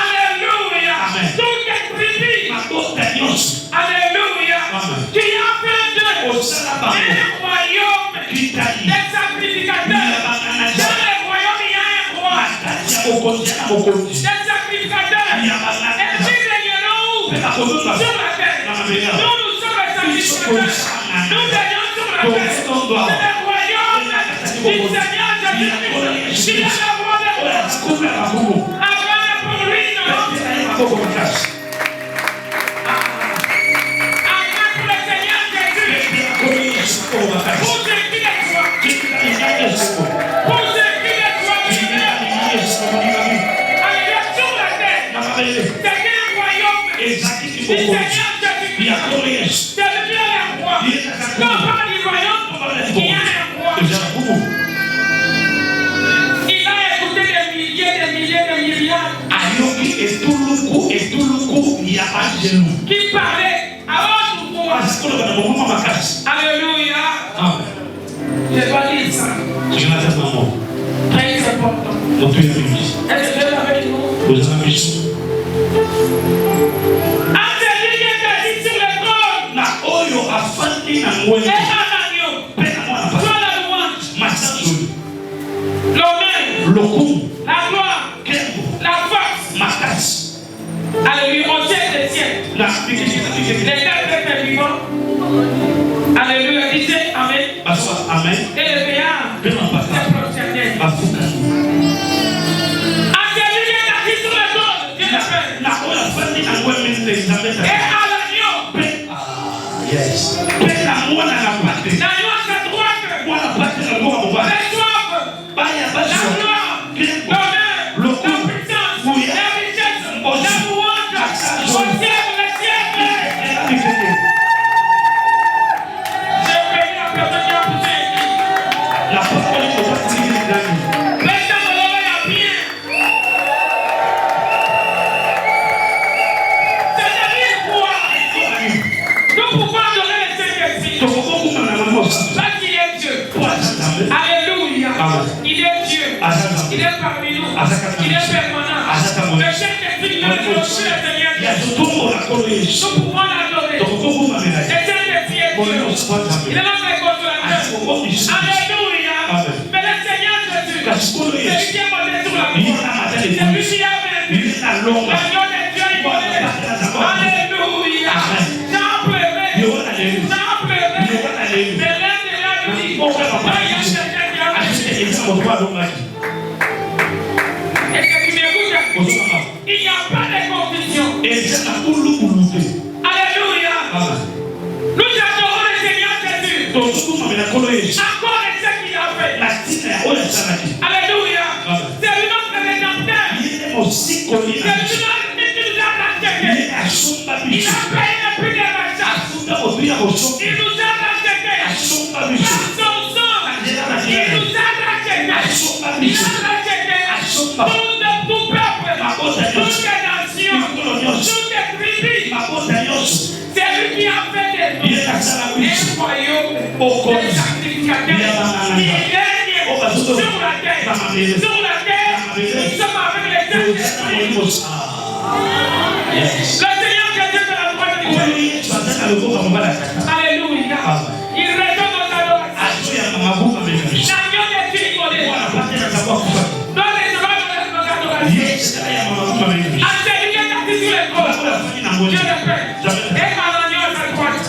Alléluia. Toutes les tribus. Alléluia. Tu as fait d'eux un royaume des sacrificateurs. Dans le royaume, il y a un roi. Des sacrificateurs. Et puis régneront sur la terre. Nous sommes les sacrificateurs. Nous régnons sur la terre. C'est le royaume du Seigneur Jésus-Christ. Il est le roi des rois. Abraham pour lui, non? Amen pour le Seigneur Jésus. Pour ceux qui les croient. Pour ceux qui les croient. Alléluia, sur la terre. C'est un royaume du Seigneur Jésus-Christ. C'est le Dieu des rois. Quand on parle du royaume, il y a un roi. Il a écouté des milliers de milliards qui parlaient à haute voix. Alléluia. Je dois dire ça. Très important. Est-ce que Dieu est avec nous? À celui qui est assis sur le trône et à l'agneau, soit la louange, l'honneur, la gloire, la force. Alléluia, au ciel des cieux. Les quatre êtres vivants. Alléluia. La parole est pour partir de l'année. Parce qu'il est Dieu. Alléluia. Il est Dieu. Il est parmi nous. Il est permanent. Le Saint-Esprit vient de nous sur le Seigneur. Nous pouvons l'adorer. Le Saint-Esprit est Dieu. Il est notre consolateur. Alléluia. Mais le Seigneur Jésus, c'est lui qui est monté sur la croix. C'est lui qui a vaincu. L'agneau de Dieu, il monte. Alléluia. Sans pleurer. Sans pleurer. Mais l'un de là lui dit, il y a quelqu'un qui a vaincu. Est-ce que tu m'écoutes? Il n'y a pas de confusion. Alléluia. Nous adorons le Seigneur Jésus. Encore ce qu'il a fait. Alléluia. C'est notre rédempteur. C'est notre qui nous a racheté. Il a payé le prix de rachat. Il nous a racheté. Par son sang. Il nous a racheté. Il a racheté tout peuple, toutes les nations, toutes les tribus. C'est lui qui a fait de nous un royaume des sacrificateurs. Il règne sur la terre. Sur la terre, nous sommes avec les esprits. Le Seigneur Jésus de la droite du ciel. Alléluia. Il retourne aux adorations. L'agneau des filles volées. Dans les adorations. À celui qui est assis sur les trônes. Dieu le Père. Et à l'agneau à sa droite.